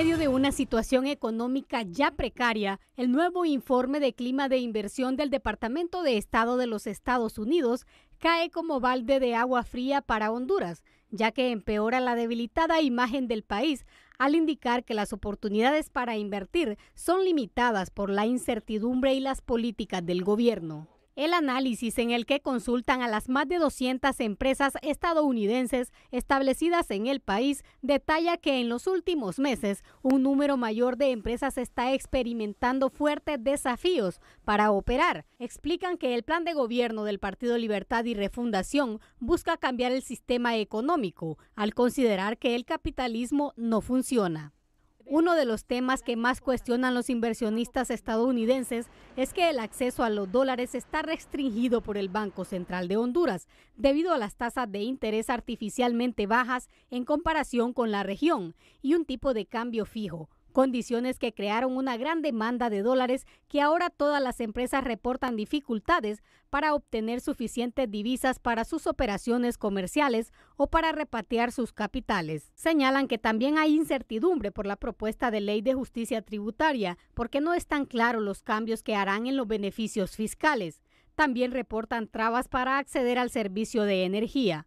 medio de una situación económica ya precaria, el nuevo informe de clima de inversión del Departamento de Estado de los Estados Unidos cae como balde de agua fría para Honduras, ya que empeora la debilitada imagen del país al indicar que las oportunidades para invertir son limitadas por la incertidumbre y las políticas del gobierno. El análisis, en el que consultan a las más de 200 empresas estadounidenses establecidas en el país, detalla que en los últimos meses un número mayor de empresas está experimentando fuertes desafíos para operar. Explican que el plan de gobierno del Partido Libertad y Refundación busca cambiar el sistema económico al considerar que el capitalismo no funciona. Uno de los temas que más cuestionan los inversionistas estadounidenses es que el acceso a los dólares está restringido por el Banco Central de Honduras debido a las tasas de interés artificialmente bajas en comparación con la región y un tipo de cambio fijo, condiciones que crearon una gran demanda de dólares que ahora todas las empresas reportan dificultades para obtener suficientes divisas para sus operaciones comerciales o para repatriar sus capitales. Señalan que también hay incertidumbre por la propuesta de ley de justicia tributaria porque no están claros los cambios que harán en los beneficios fiscales. También reportan trabas para acceder al servicio de energía.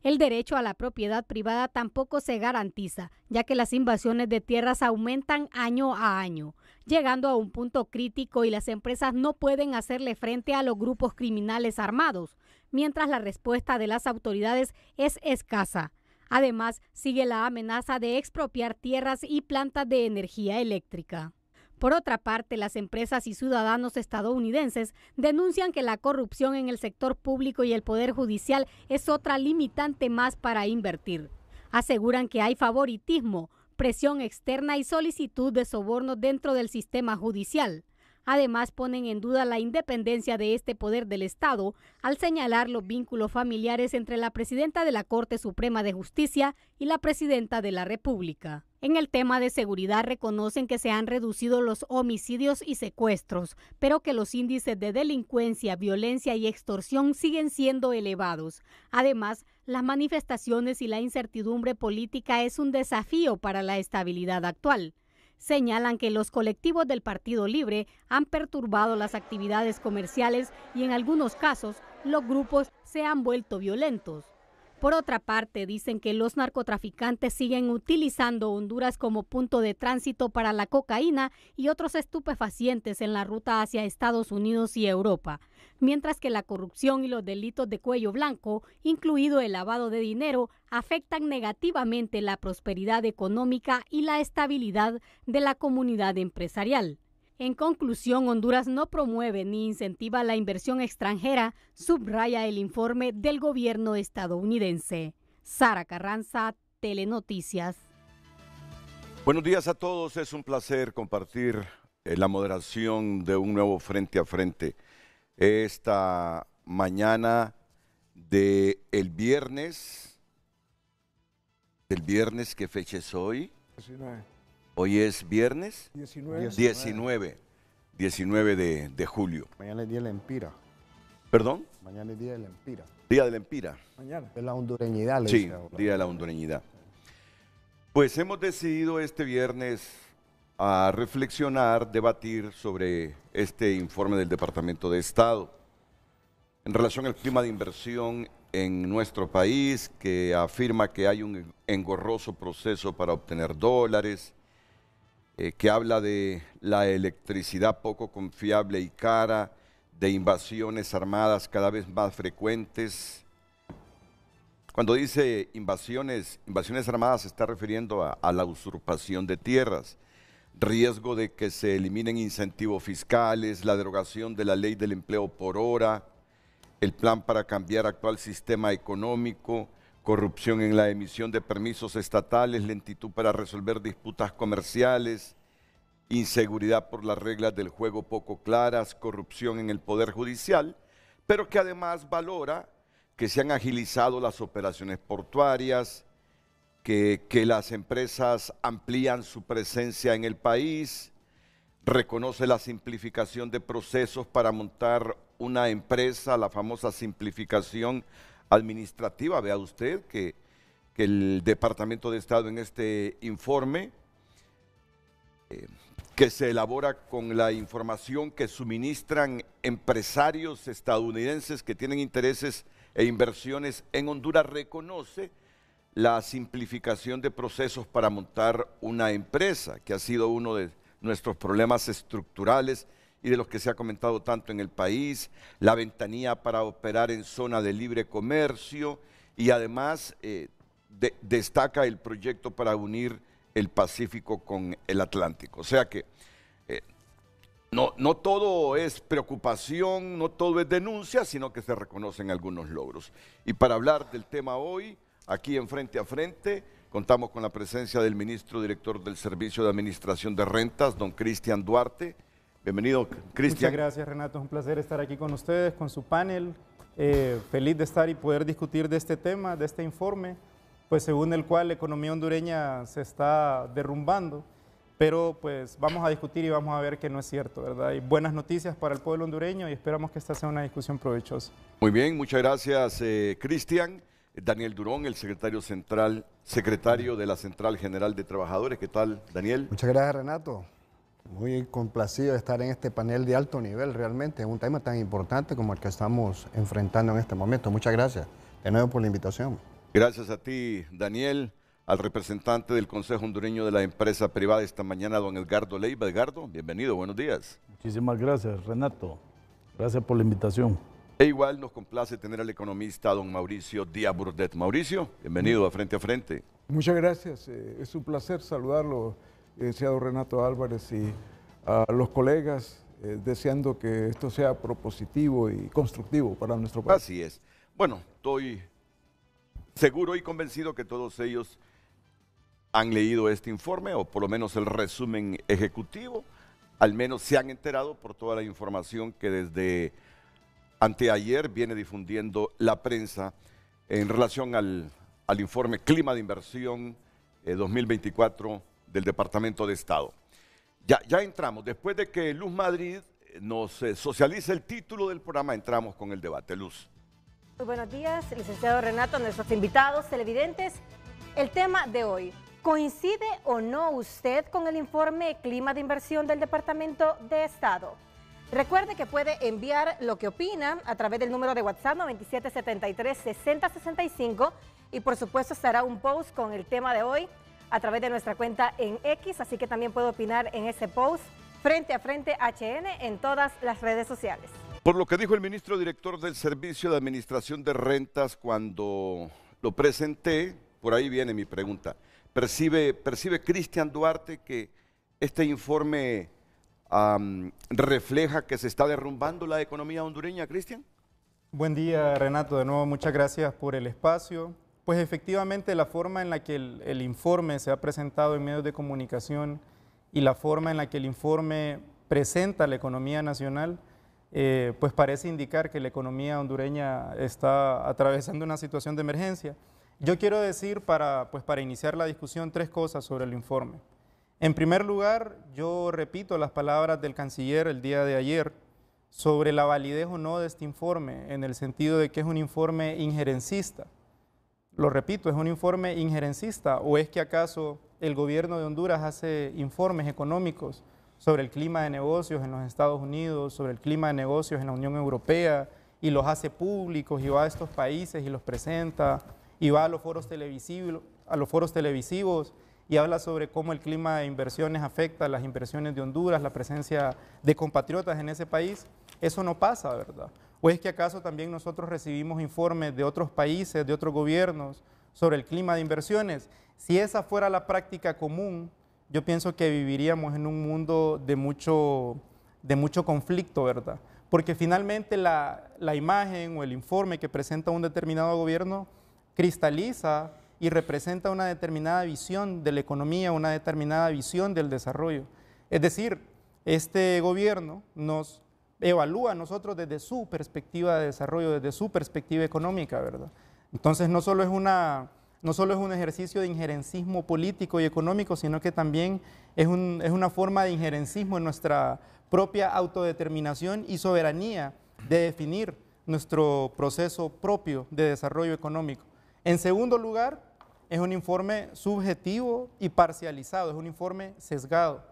El derecho a la propiedad privada tampoco se garantiza, ya que las invasiones de tierras aumentan año a año, llegando a un punto crítico y las empresas no pueden hacerle frente a los grupos criminales armados, mientras la respuesta de las autoridades es escasa. Además, sigue la amenaza de expropiar tierras y plantas de energía eléctrica. Por otra parte, las empresas y ciudadanos estadounidenses denuncian que la corrupción en el sector público y el poder judicial es otra limitante más para invertir. Aseguran que hay favoritismo, presión externa y solicitud de sobornos dentro del sistema judicial. Además, ponen en duda la independencia de este poder del Estado al señalar los vínculos familiares entre la presidenta de la Corte Suprema de Justicia y la presidenta de la República. En el tema de seguridad reconocen que se han reducido los homicidios y secuestros, pero que los índices de delincuencia, violencia y extorsión siguen siendo elevados. Además, las manifestaciones y la incertidumbre política es un desafío para la estabilidad actual. Señalan que los colectivos del Partido Libre han perturbado las actividades comerciales y en algunos casos los grupos se han vuelto violentos. Por otra parte, dicen que los narcotraficantes siguen utilizando Honduras como punto de tránsito para la cocaína y otros estupefacientes en la ruta hacia Estados Unidos y Europa, mientras que la corrupción y los delitos de cuello blanco, incluido el lavado de dinero, afectan negativamente la prosperidad económica y la estabilidad de la comunidad empresarial. En conclusión, Honduras no promueve ni incentiva la inversión extranjera, subraya el informe del gobierno estadounidense. Sara Carranza, Telenoticias. Buenos días a todos, es un placer compartir la moderación de un nuevo Frente a Frente. Esta mañana del viernes, ¿qué fecha es hoy? 19. Hoy es viernes 19 de julio. Mañana es Día de la Empira. ¿Perdón? Mañana es Día de la Empira. Día de la Empira. Mañana. Es la hondureñidad. Sí, Día de la hondureñidad. Pues hemos decidido este viernes a reflexionar, debatir sobre este informe del Departamento de Estado en relación al clima de inversión en nuestro país, que afirma que hay un engorroso proceso para obtener dólares, que habla de la electricidad poco confiable y cara, de invasiones armadas cada vez más frecuentes. Cuando dice invasiones armadas se está refiriendo a la usurpación de tierras, riesgo de que se eliminen incentivos fiscales, la derogación de la ley del empleo por hora, el plan para cambiar actual sistema económico, corrupción en la emisión de permisos estatales, lentitud para resolver disputas comerciales, inseguridad por las reglas del juego poco claras, corrupción en el Poder Judicial, pero que además valora que se han agilizado las operaciones portuarias, que las empresas amplían su presencia en el país, reconoce la simplificación de procesos para montar una empresa, la famosa simplificación administrativa. Vea usted que el Departamento de Estado en este informe que se elabora con la información que suministran empresarios estadounidenses que tienen intereses e inversiones en Honduras, reconoce la simplificación de procesos para montar una empresa, que ha sido uno de nuestros problemas estructurales y de los que se ha comentado tanto en el país, la ventanilla para operar en zona de libre comercio y además destaca el proyecto para unir el Pacífico con el Atlántico. O sea que no todo es preocupación, no todo es denuncia, sino que se reconocen algunos logros. Y para hablar del tema hoy, aquí en Frente a Frente, contamos con la presencia del ministro director del Servicio de Administración de Rentas, don Cristian Duarte. Bienvenido, Cristian. Muchas gracias, Renato. Es un placer estar aquí con ustedes, con su panel. Feliz de estar y poder discutir de este tema, de este informe, pues según el cual la economía hondureña se está derrumbando. Pero pues vamos a discutir y vamos a ver que no es cierto, ¿verdad? Hay buenas noticias para el pueblo hondureño y esperamos que esta sea una discusión provechosa. Muy bien, muchas gracias, Cristian. Daniel Durón, el secretario de la Central General de Trabajadores. ¿Qué tal, Daniel? Muchas gracias, Renato. Muy complacido de estar en este panel de alto nivel, realmente, en un tema tan importante como el que estamos enfrentando en este momento. Muchas gracias de nuevo por la invitación. Gracias a ti, Daniel, al representante del Consejo Hondureño de la Empresa Privada esta mañana, don Edgardo Leiva. Edgardo, bienvenido, buenos días. Muchísimas gracias, Renato. Gracias por la invitación. E igual nos complace tener al economista don Mauricio Díaz Burdet. Mauricio, bienvenido a Frente a Frente. Muchas gracias, es un placer saludarlo, licenciado Renato Álvarez, y a los colegas, deseando que esto sea propositivo y constructivo para nuestro país. Así es. Bueno, estoy seguro y convencido que todos ellos han leído este informe, o por lo menos el resumen ejecutivo, al menos se han enterado por toda la información que desde anteayer viene difundiendo la prensa en relación al informe Clima de Inversión 2024 del Departamento de Estado. Ya entramos, después de que Luz Madrid nos socialice el título del programa, entramos con el debate. Luz. Muy buenos días, licenciado Renato, nuestros invitados, televidentes. El tema de hoy, ¿coincide o no usted con el informe Clima de Inversión del Departamento de Estado? Recuerde que puede enviar lo que opina a través del número de WhatsApp 9773-6065 y por supuesto estará un post con el tema de hoy a través de nuestra cuenta en X, así que también puede opinar en ese post Frente a Frente HN en todas las redes sociales. Por lo que dijo el ministro director del Servicio de Administración de Rentas cuando lo presenté, por ahí viene mi pregunta. ¿Percibe Cristian Duarte que este informe refleja que se está derrumbando la economía hondureña, Cristian? Buen día, Renato. De nuevo, muchas gracias por el espacio. Pues efectivamente la forma en la que el informe se ha presentado en medios de comunicación y la forma en la que el informe presenta la economía nacional, pues parece indicar que la economía hondureña está atravesando una situación de emergencia. Yo quiero decir para iniciar la discusión 3 cosas sobre el informe. En primer lugar, yo repito las palabras del canciller el día de ayer sobre la validez o no de este informe, en el sentido de que es un informe injerencista. Lo repito, es un informe injerencista, ¿o es que acaso el gobierno de Honduras hace informes económicos sobre el clima de negocios en los Estados Unidos, sobre el clima de negocios en la Unión Europea, y los hace públicos, y va a estos países y los presenta, y va a los foros televisivos, y habla sobre cómo el clima de inversiones afecta a las inversiones de Honduras, la presencia de compatriotas en ese país? Eso no pasa, ¿verdad? ¿O es que acaso también nosotros recibimos informes de otros países, de otros gobiernos, sobre el clima de inversiones? Si esa fuera la práctica común, yo pienso que viviríamos en un mundo de mucho conflicto, ¿verdad? Porque finalmente la imagen o el informe que presenta un determinado gobierno cristaliza y representa una determinada visión de la economía, una determinada visión del desarrollo. Es decir, este gobierno nos evalúa a nosotros desde su perspectiva de desarrollo, desde su perspectiva económica, ¿verdad? Entonces no solo es un ejercicio de injerencismo político y económico, sino que también es una forma de injerencismo en nuestra propia autodeterminación y soberanía de definir nuestro proceso propio de desarrollo económico. En segundo lugar, es un informe subjetivo y parcializado, es un informe sesgado.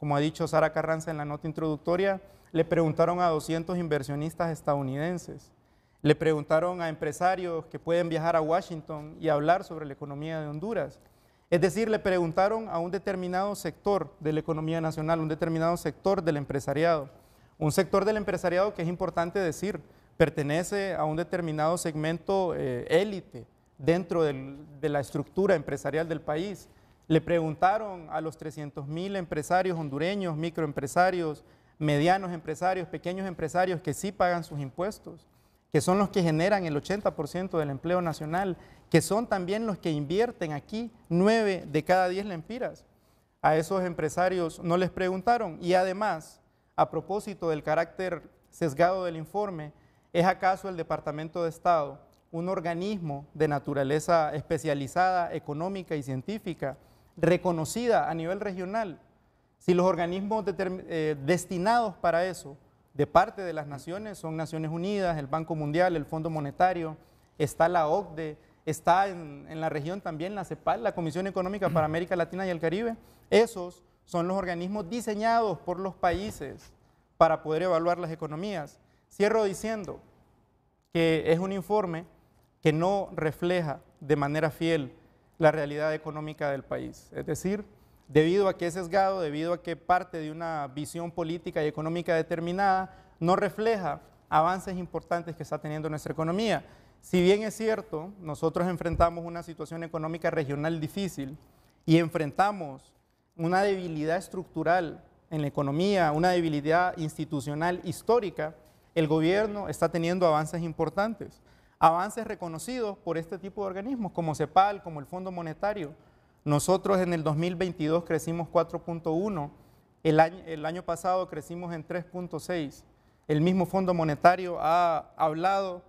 Como ha dicho Sara Carranza en la nota introductoria, le preguntaron a 200 inversionistas estadounidenses. Le preguntaron a empresarios que pueden viajar a Washington y hablar sobre la economía de Honduras. Es decir, le preguntaron a un determinado sector de la economía nacional, un determinado sector del empresariado. Un sector del empresariado que es importante decir, pertenece a un determinado segmento élite dentro de la estructura empresarial del país. Le preguntaron a los 300,000 empresarios hondureños, microempresarios, medianos empresarios, pequeños empresarios que sí pagan sus impuestos, que son los que generan el 80% del empleo nacional, que son también los que invierten aquí 9 de cada 10 lempiras. A esos empresarios no les preguntaron. Y además, a propósito del carácter sesgado del informe, ¿es acaso el Departamento de Estado un organismo de naturaleza especializada, económica y científica, reconocida a nivel regional? Si los organismos destinados para eso, de parte de las naciones, son Naciones Unidas, el Banco Mundial, el Fondo Monetario, está la OCDE, está en la región también la CEPAL, la Comisión Económica para América Latina y el Caribe. Esos son los organismos diseñados por los países para poder evaluar las economías. Cierro diciendo que es un informe que no refleja de manera fiel la realidad económica del país. Es decir, debido a que es sesgado, debido a que parte de una visión política y económica determinada, no refleja avances importantes que está teniendo nuestra economía. Si bien es cierto, nosotros enfrentamos una situación económica regional difícil y enfrentamos una debilidad estructural en la economía, una debilidad institucional histórica, el gobierno está teniendo avances importantes, avances reconocidos por este tipo de organismos como CEPAL, como el Fondo Monetario. Nosotros en el 2022 crecimos 4.1, el año pasado crecimos en 3.6. El mismo Fondo Monetario ha hablado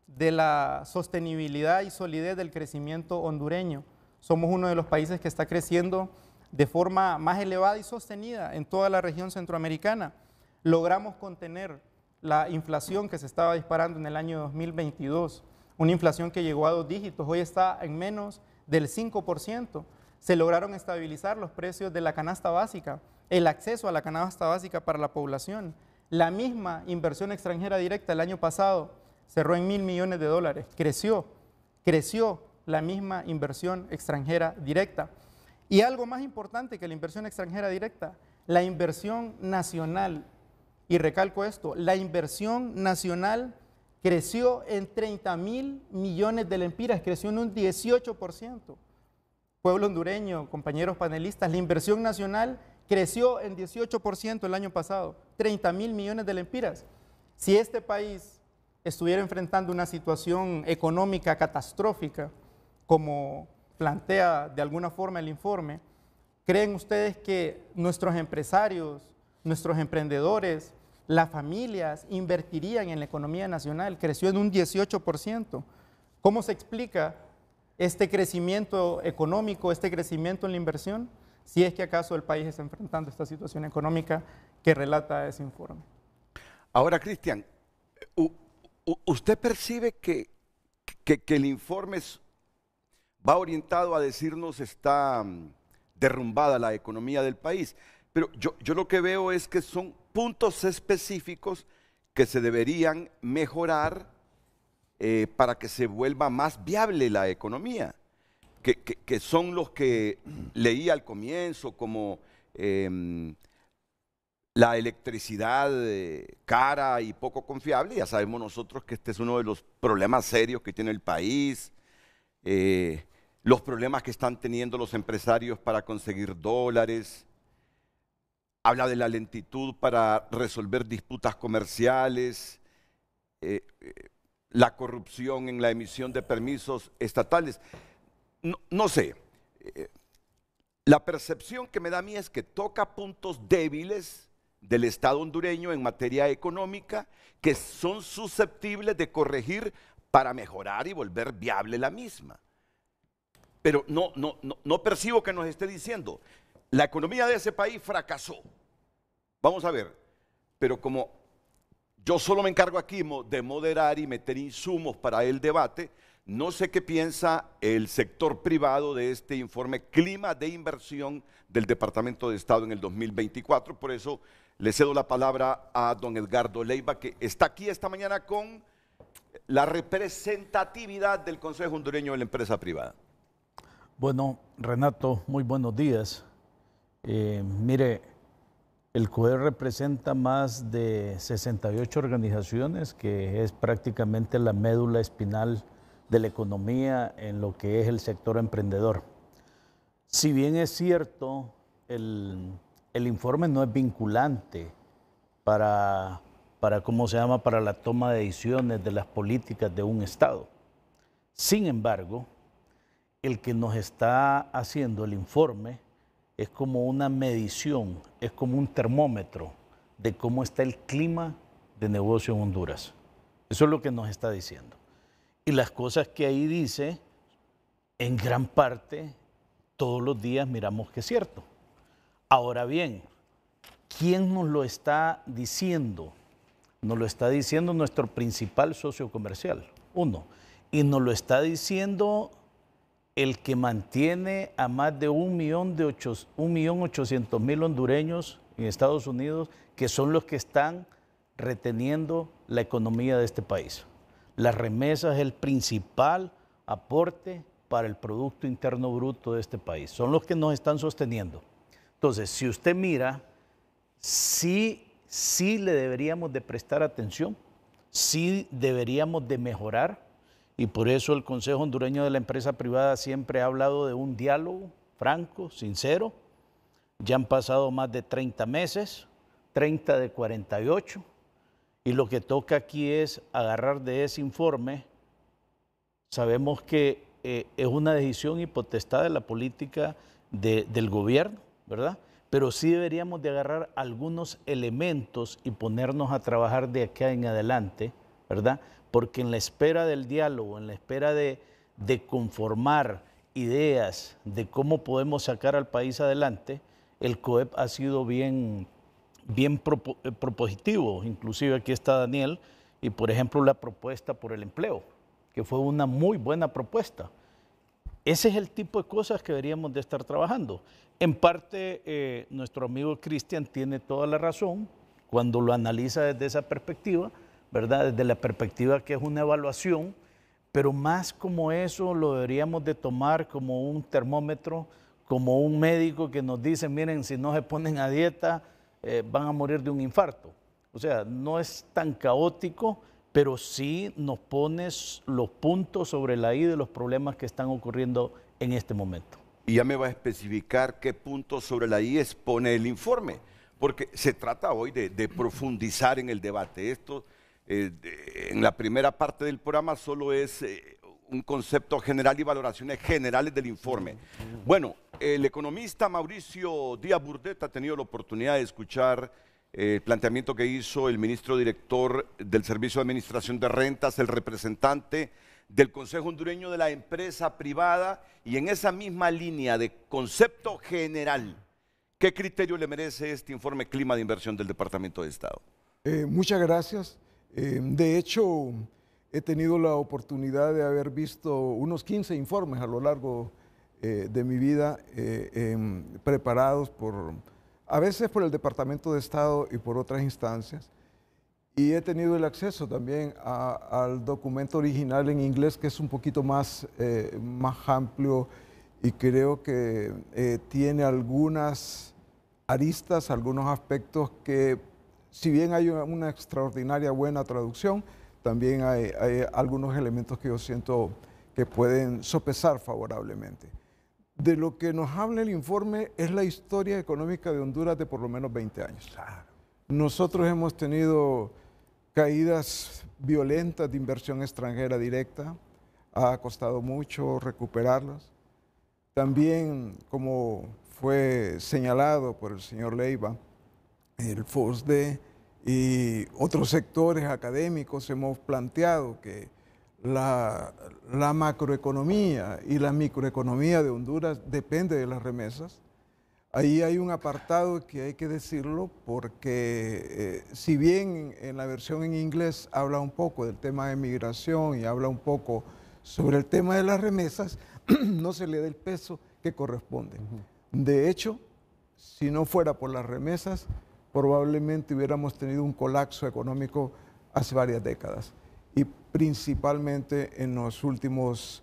de la sostenibilidad y solidez del crecimiento hondureño. Somos uno de los países que está creciendo de forma más elevada y sostenida en toda la región centroamericana. Logramos contener la inflación que se estaba disparando en el año 2022, una inflación que llegó a 2 dígitos, hoy está en menos del 5%. Se lograron estabilizar los precios de la canasta básica, el acceso a la canasta básica para la población. La misma inversión extranjera directa el año pasado cerró en $1,000 millones, creció la misma inversión extranjera directa. Y algo más importante que la inversión extranjera directa, la inversión nacional. Y recalco esto, la inversión nacional creció en 30,000 millones de lempiras, creció en un 18%. Pueblo hondureño, compañeros panelistas, la inversión nacional creció en 18% el año pasado, 30,000 millones de lempiras. Si este país estuviera enfrentando una situación económica catastrófica, como plantea de alguna forma el informe, ¿creen ustedes que nuestros empresarios, nuestros emprendedores, las familias invertirían en la economía nacional? Creció en un 18%. ¿Cómo se explica este crecimiento económico, este crecimiento en la inversión, si es que acaso el país está enfrentando esta situación económica que relata ese informe? Ahora, Cristian, ¿usted percibe que el informe va orientado a decirnos está derrumbada la economía del país? Pero yo lo que veo es que son puntos específicos que se deberían mejorar para que se vuelva más viable la economía, que son los que leí al comienzo, como la electricidad cara y poco confiable. Ya sabemos nosotros que este es uno de los problemas serios que tiene el país, los problemas que están teniendo los empresarios para conseguir dólares. Habla de la lentitud para resolver disputas comerciales, la corrupción en la emisión de permisos estatales. No sé, la percepción que me da a mí es que toca puntos débiles del Estado hondureño en materia económica que son susceptibles de corregir para mejorar y volver viable la misma. Pero no percibo que nos esté diciendo, la economía de ese país fracasó. Vamos a ver, pero como yo solo me encargo aquí de moderar y meter insumos para el debate, No sé qué piensa el sector privado de este informe Clima de Inversión del Departamento de Estado en el 2024. Por eso le cedo la palabra a don Edgardo Leiva, que está aquí esta mañana con la representatividad del Consejo Hondureño de la Empresa Privada. Bueno, Renato, muy buenos días. Mire, el COE representa más de 68 organizaciones, que es prácticamente la médula espinal de la economía en lo que es el sector emprendedor. Si bien es cierto, el informe no es vinculante para para la toma de decisiones de las políticas de un Estado. Sin embargo, el que nos está haciendo el informe es como una medición, es como un termómetro de cómo está el clima de negocio en Honduras. Eso es lo que nos está diciendo. Y las cosas que ahí dice, en gran parte, todos los días miramos que es cierto. Ahora bien, ¿quién nos lo está diciendo? Nos lo está diciendo nuestro principal socio comercial, uno. Y nos lo está diciendo el que mantiene a más de 1.800.000 hondureños en Estados Unidos, que son los que están reteniendo la economía de este país. Las remesas es el principal aporte para el Producto Interno Bruto de este país. Son los que nos están sosteniendo. Entonces, si usted mira, sí le deberíamos de prestar atención, sí deberíamos de mejorar, y por eso el Consejo Hondureño de la Empresa Privada siempre ha hablado de un diálogo franco, sincero. Ya han pasado más de 30 meses, 30 de 48, y lo que toca aquí es agarrar de ese informe. Sabemos que es una decisión y potestad de la política del gobierno, ¿verdad? Pero sí deberíamos de agarrar algunos elementos y ponernos a trabajar de acá en adelante, ¿verdad? Porque en la espera del diálogo, en la espera de conformar ideas de cómo podemos sacar al país adelante, el COEP ha sido bien propositivo. Inclusive aquí está Daniel, y por ejemplo la propuesta por el empleo, que fue una muy buena propuesta. Ese es el tipo de cosas que deberíamos de estar trabajando. En parte, nuestro amigo Cristian tiene toda la razón cuando lo analiza desde esa perspectiva, ¿verdad? Desde la perspectiva que es una evaluación, pero más como eso lo deberíamos de tomar como un termómetro, como un médico que nos dice, miren, si no se ponen a dieta, van a morir de un infarto. O sea, no es tan caótico, pero sí nos pone los puntos sobre la I de los problemas que están ocurriendo en este momento. Y ya me va a especificar qué puntos sobre la I expone el informe, porque se trata hoy de profundizar en el debate. Esto, en la primera parte del programa, solo es un concepto general y valoraciones generales del informe. Bueno, el economista Mauricio Díaz Burdet ha tenido la oportunidad de escuchar el planteamiento que hizo el ministro director del Servicio de Administración de Rentas, el representante del Consejo Hondureño de la Empresa Privada, y en esa misma línea de concepto general, ¿qué criterio le merece este informe Clima de Inversión del Departamento de Estado? Muchas gracias. De hecho, he tenido la oportunidad de haber visto unos 15 informes a lo largo de mi vida, preparados a veces por el Departamento de Estado y por otras instancias. Y he tenido el acceso también al documento original en inglés, que es un poquito más amplio, y creo que tiene algunas aristas, algunos aspectos que, si bien hay una extraordinaria buena traducción, también hay algunos elementos que yo siento que pueden sopesar favorablemente. De lo que nos habla el informe es la historia económica de Honduras de por lo menos 20 años. Nosotros hemos tenido caídas violentas de inversión extranjera directa, ha costado mucho recuperarlas. También, como fue señalado por el señor Leiva, el FOSDE y otros sectores académicos hemos planteado que la macroeconomía y la microeconomía de Honduras depende de las remesas. Ahí hay un apartado que hay que decirlo porque si bien en la versión en inglés habla un poco del tema de migración y habla un poco sobre el tema de las remesas no se le da el peso que corresponde. De hecho, si no fuera por las remesas, probablemente hubiéramos tenido un colapso económico hace varias décadas y principalmente en los últimos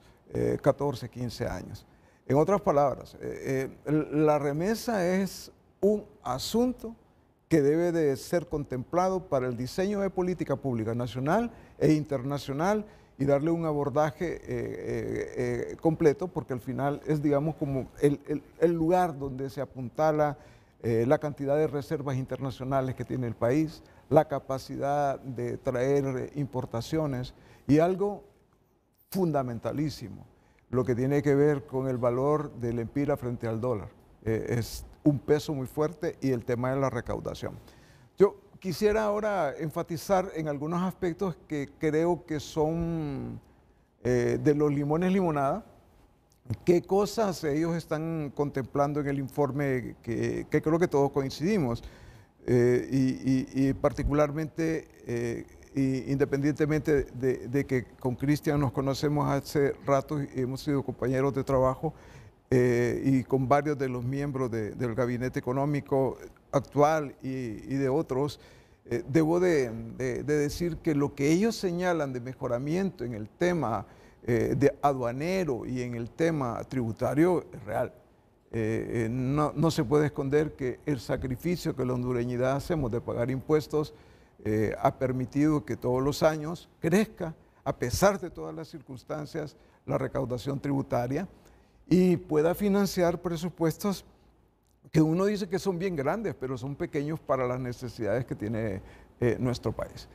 14, 15 años. En otras palabras, la remesa es un asunto que debe de ser contemplado para el diseño de política pública nacional e internacional y darle un abordaje completo, porque al final es, digamos, como el lugar donde se apuntala la cantidad de reservas internacionales que tiene el país, la capacidad de traer importaciones y algo fundamentalísimo, lo que tiene que ver con el valor del empira frente al dólar. Es un peso muy fuerte y el tema de la recaudación. Yo quisiera ahora enfatizar en algunos aspectos que creo que son de los limones limonada. ¿Qué cosas ellos están contemplando en el informe que creo que todos coincidimos? Y particularmente, independientemente de que con Cristian nos conocemos hace rato y hemos sido compañeros de trabajo, y con varios de los miembros del gabinete económico actual y de otros, debo de decir que lo que ellos señalan de mejoramiento en el tema de aduanero y en el tema tributario es real. No se puede esconder que el sacrificio que la hondureñidad hacemos de pagar impuestos ha permitido que todos los años crezca, a pesar de todas las circunstancias, la recaudación tributaria y pueda financiar presupuestos que uno dice que son bien grandes, pero son pequeños para las necesidades que tiene nuestro país.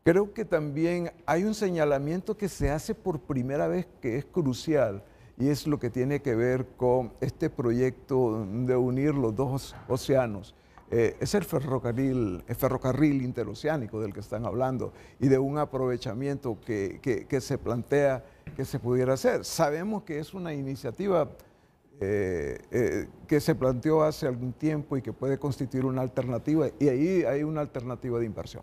Creo que también hay un señalamiento que se hace por primera vez que es crucial y es lo que tiene que ver con este proyecto de unir los dos océanos. Es el ferrocarril interoceánico del que están hablando y de un aprovechamiento que se plantea que se pudiera hacer. Sabemos que es una iniciativa que se planteó hace algún tiempo y que puede constituir una alternativa y ahí hay una alternativa de inversión.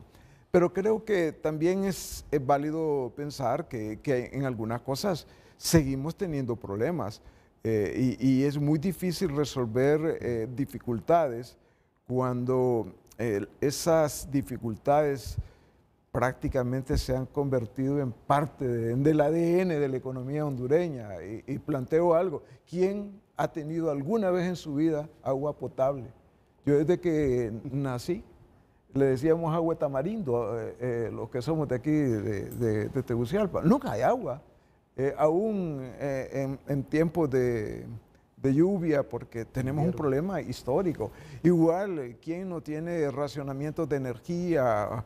Pero creo que también es válido pensar que en algunas cosas seguimos teniendo problemas y es muy difícil resolver dificultades cuando esas dificultades prácticamente se han convertido en parte del ADN de la economía hondureña. Y planteo algo, ¿quién ha tenido alguna vez en su vida agua potable? Yo desde que nací le decíamos agua de tamarindo, los que somos de aquí, de Tegucigalpa. Nunca hay agua, aún en tiempos de lluvia, porque tenemos un problema histórico. Igual, ¿quién no tiene racionamientos de energía?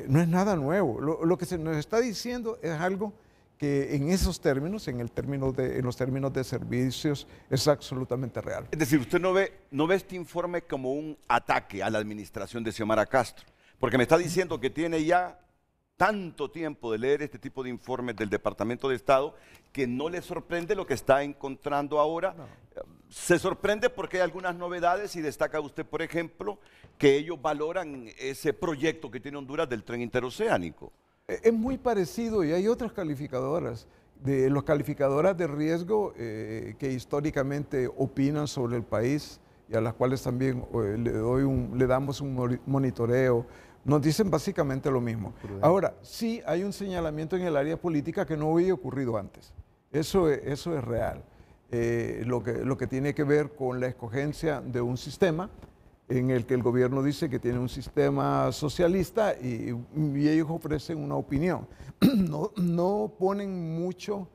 No es nada nuevo. Lo que se nos está diciendo es algo que en esos términos, en los términos de servicios, es absolutamente real. Es decir, usted no ve este informe como un ataque a la administración de Xiomara Castro, porque me está diciendo que tiene ya tanto tiempo de leer este tipo de informes del Departamento de Estado que no le sorprende lo que está encontrando ahora. No. Se sorprende porque hay algunas novedades y destaca usted, por ejemplo, que ellos valoran ese proyecto que tiene Honduras del tren interoceánico. Es muy parecido y hay otras calificadoras, las calificadoras de riesgo que históricamente opinan sobre el país y a las cuales también le damos un monitoreo. Nos dicen básicamente lo mismo. Ahora, sí hay un señalamiento en el área política que no había ocurrido antes. Eso es real. Lo que tiene que ver con la escogencia de un sistema en el que el gobierno dice que tiene un sistema socialista y ellos ofrecen una opinión. No ponen mucho,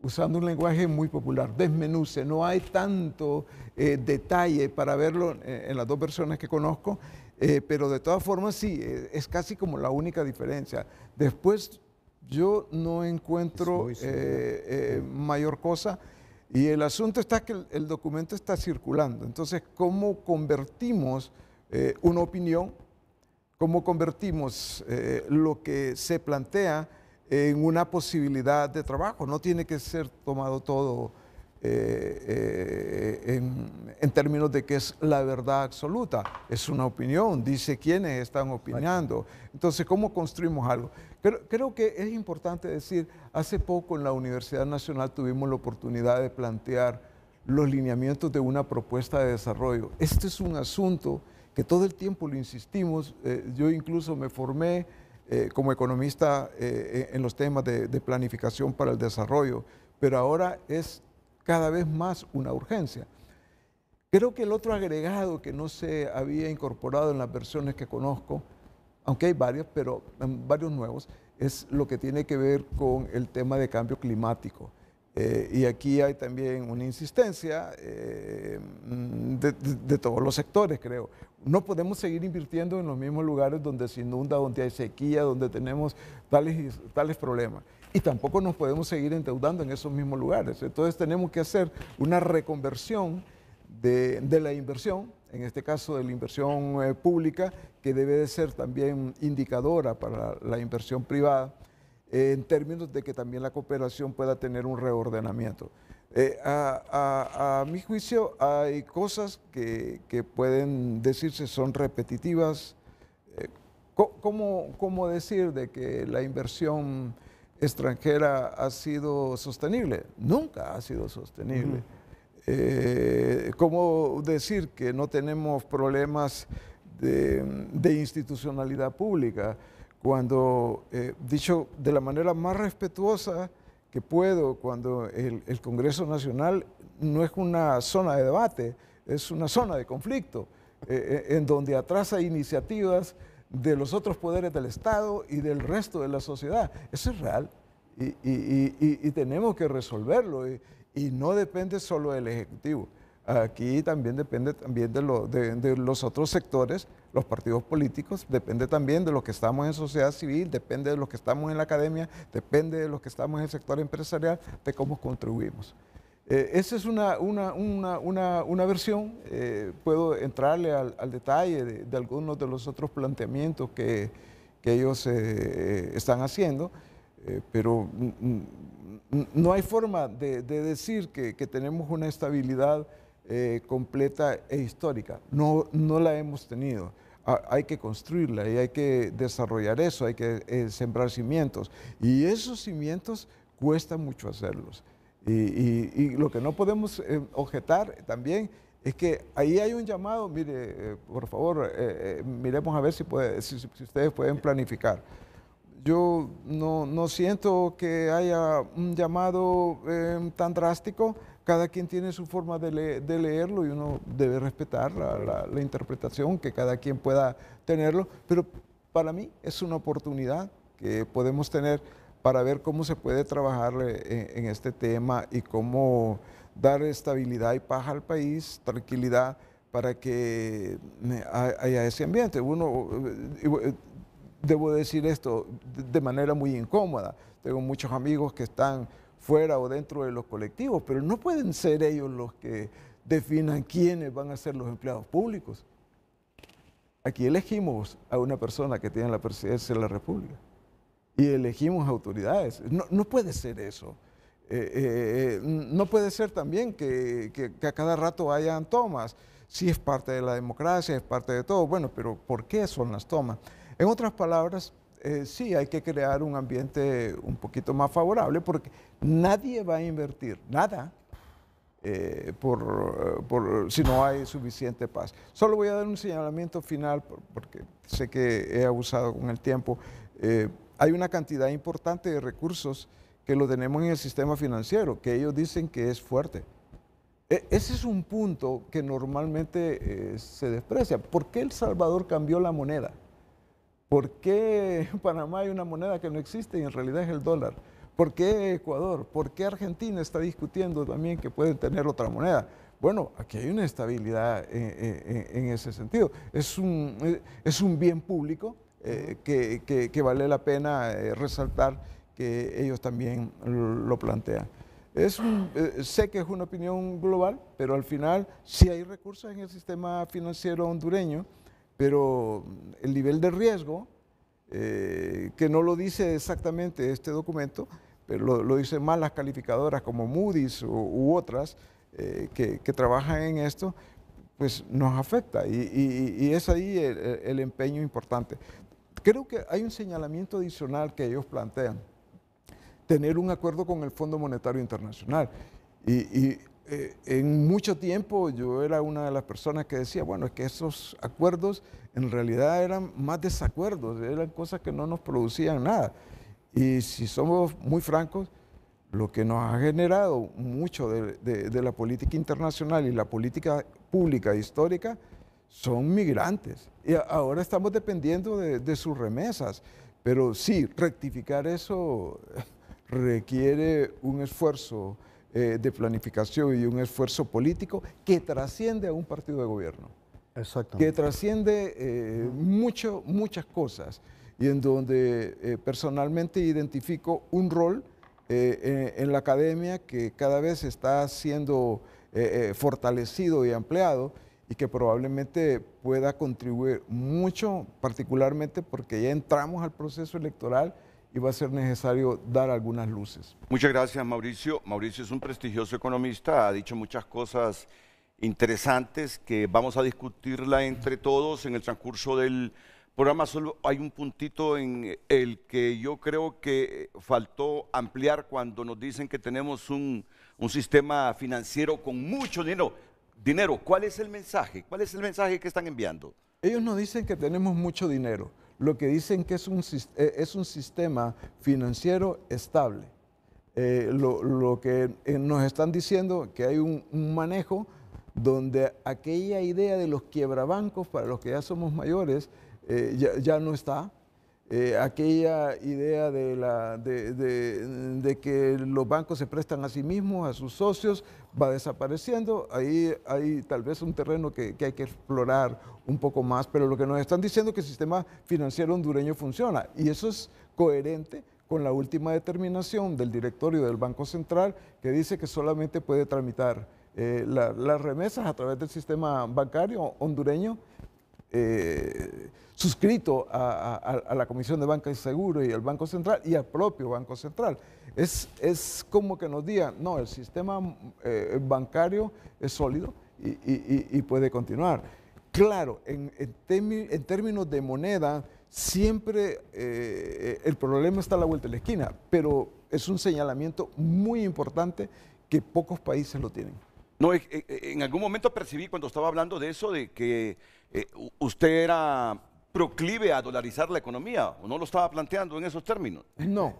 usando un lenguaje muy popular, desmenuce, no hay tanto detalle para verlo en las dos versiones que conozco, pero de todas formas sí, es casi como la única diferencia. Después yo no encuentro mayor cosa. Y el asunto está que el documento está circulando. Entonces, ¿cómo convertimos una opinión? ¿Cómo convertimos lo que se plantea en una posibilidad de trabajo? No tiene que ser tomado todo en términos de que es la verdad absoluta. Es una opinión, dice quiénes están opinando. Entonces, ¿cómo construimos algo? Creo que es importante decir, hace poco en la Universidad Nacional tuvimos la oportunidad de plantear los lineamientos de una propuesta de desarrollo. Este es un asunto que todo el tiempo lo insistimos. Yo incluso me formé como economista en los temas de planificación para el desarrollo, pero ahora es cada vez más una urgencia. Creo que el otro agregado que no se había incorporado en las versiones que conozco, aunque hay varios, pero varios nuevos, es lo que tiene que ver con el tema de cambio climático. Y aquí hay también una insistencia de todos los sectores, creo. No podemos seguir invirtiendo en los mismos lugares donde se inunda, donde hay sequía, donde tenemos tales problemas. Y tampoco nos podemos seguir endeudando en esos mismos lugares. Entonces tenemos que hacer una reconversión de la inversión, en este caso de la inversión pública, que debe de ser también indicadora para la inversión privada, en términos de que también la cooperación pueda tener un reordenamiento. A mi juicio hay cosas que pueden decirse son repetitivas. ¿Cómo decir de que la inversión extranjera ha sido sostenible? Nunca ha sido sostenible. ¿Cómo decir que no tenemos problemas de institucionalidad pública? Cuando, dicho de la manera más respetuosa que puedo, cuando el Congreso Nacional no es una zona de debate, es una zona de conflicto, en donde atrasa iniciativas de los otros poderes del Estado y del resto de la sociedad. Eso es real y tenemos que resolverlo y no depende solo del Ejecutivo. Aquí también depende también de los otros sectores, los partidos políticos, depende también de los que estamos en sociedad civil, depende de los que estamos en la academia, depende de los que estamos en el sector empresarial, de cómo contribuimos. Esa es una versión, puedo entrarle al detalle de algunos de los otros planteamientos que ellos están haciendo, pero no hay forma de decir que tenemos una estabilidad completa e histórica. No la hemos tenido. Hay que construirla y hay que desarrollar eso, hay que sembrar cimientos. Y esos cimientos cuesta mucho hacerlos. Y lo que no podemos objetar también es que ahí hay un llamado, mire, por favor, miremos a ver si ustedes pueden planificar. Yo no siento que haya un llamado tan drástico. Cada quien tiene su forma de leerlo y uno debe respetar la interpretación que cada quien pueda tenerlo, pero para mí es una oportunidad que podemos tener para ver cómo se puede trabajar en este tema y cómo dar estabilidad y paz al país, tranquilidad, para que haya ese ambiente. Debo decir esto de manera muy incómoda. Tengo muchos amigos que están fuera o dentro de los colectivos, pero no pueden ser ellos los que definan quiénes van a ser los empleados públicos. Aquí elegimos a una persona que tiene la presidencia de la República y elegimos autoridades. No puede ser eso. No puede ser también que a cada rato hayan tomas. Sí, es parte de la democracia, es parte de todo. Bueno, pero ¿por qué son las tomas? En otras palabras, sí hay que crear un ambiente un poquito más favorable porque nadie va a invertir nada si no hay suficiente paz. Solo voy a dar un señalamiento final porque sé que he abusado con el tiempo. Hay una cantidad importante de recursos que lo tenemos en el sistema financiero, que ellos dicen que es fuerte. Ese es un punto que normalmente se desprecia. ¿Por qué El Salvador cambió la moneda? ¿Por qué en Panamá hay una moneda que no existe y en realidad es el dólar? ¿Por qué Ecuador? ¿Por qué Argentina está discutiendo también que pueden tener otra moneda? Bueno, aquí hay una estabilidad en ese sentido. Es un bien público que vale la pena resaltar que ellos también lo plantean. Sé que es una opinión global, pero al final sí hay recursos en el sistema financiero hondureño, pero el nivel de riesgo, que no lo dice exactamente este documento, pero lo dicen más las calificadoras como Moody's u otras que trabajan en esto, pues nos afecta y es ahí el empeño importante. Creo que hay un señalamiento adicional que ellos plantean, tener un acuerdo con el Fondo Monetario Internacional. En mucho tiempo yo era una de las personas que decía, bueno, es que esos acuerdos en realidad eran más desacuerdos, eran cosas que no nos producían nada. Y si somos muy francos, lo que nos ha generado mucho de la política internacional y la política pública histórica son migrantes. Y ahora estamos dependiendo de sus remesas. Pero sí, rectificar eso requiere un esfuerzo de planificación y un esfuerzo político que trasciende a un partido de gobierno. Exactamente. Que trasciende muchas cosas y en donde personalmente identifico un rol en la academia que cada vez está siendo fortalecido y ampliado y que probablemente pueda contribuir mucho, particularmente porque ya entramos al proceso electoral y va a ser necesario dar algunas luces. Muchas gracias, Mauricio. Mauricio es un prestigioso economista, ha dicho muchas cosas interesantes que vamos a discutirla entre todos en el transcurso del programa. Solo hay un puntito en el que yo creo que faltó ampliar cuando nos dicen que tenemos un sistema financiero con mucho dinero. ¿Cuál es el mensaje? ¿Cuál es el mensaje que están enviando? Ellos nos dicen que tenemos mucho dinero. Lo que dicen que es un sistema financiero estable. Lo que nos están diciendo que hay un manejo donde aquella idea de los quiebrabancos para los que ya somos mayores ya no está. Aquella idea de que los bancos se prestan a sí mismos, a sus socios, va desapareciendo. Ahí hay tal vez un terreno que hay que explorar un poco más, pero lo que nos están diciendo es que el sistema financiero hondureño funciona y eso es coherente con la última determinación del directorio del Banco Central que dice que solamente puede tramitar las remesas a través del sistema bancario hondureño suscrito a la Comisión de Banca y Seguro y al Banco Central y al propio Banco Central. Es como que nos digan, no, el sistema bancario es sólido y puede continuar. Claro, en términos de moneda, siempre el problema está a la vuelta de la esquina, pero es un señalamiento muy importante que pocos países lo tienen. No, en algún momento percibí cuando estaba hablando de eso, de que usted era proclive a dolarizar la economía, ¿o no lo estaba planteando en esos términos? No.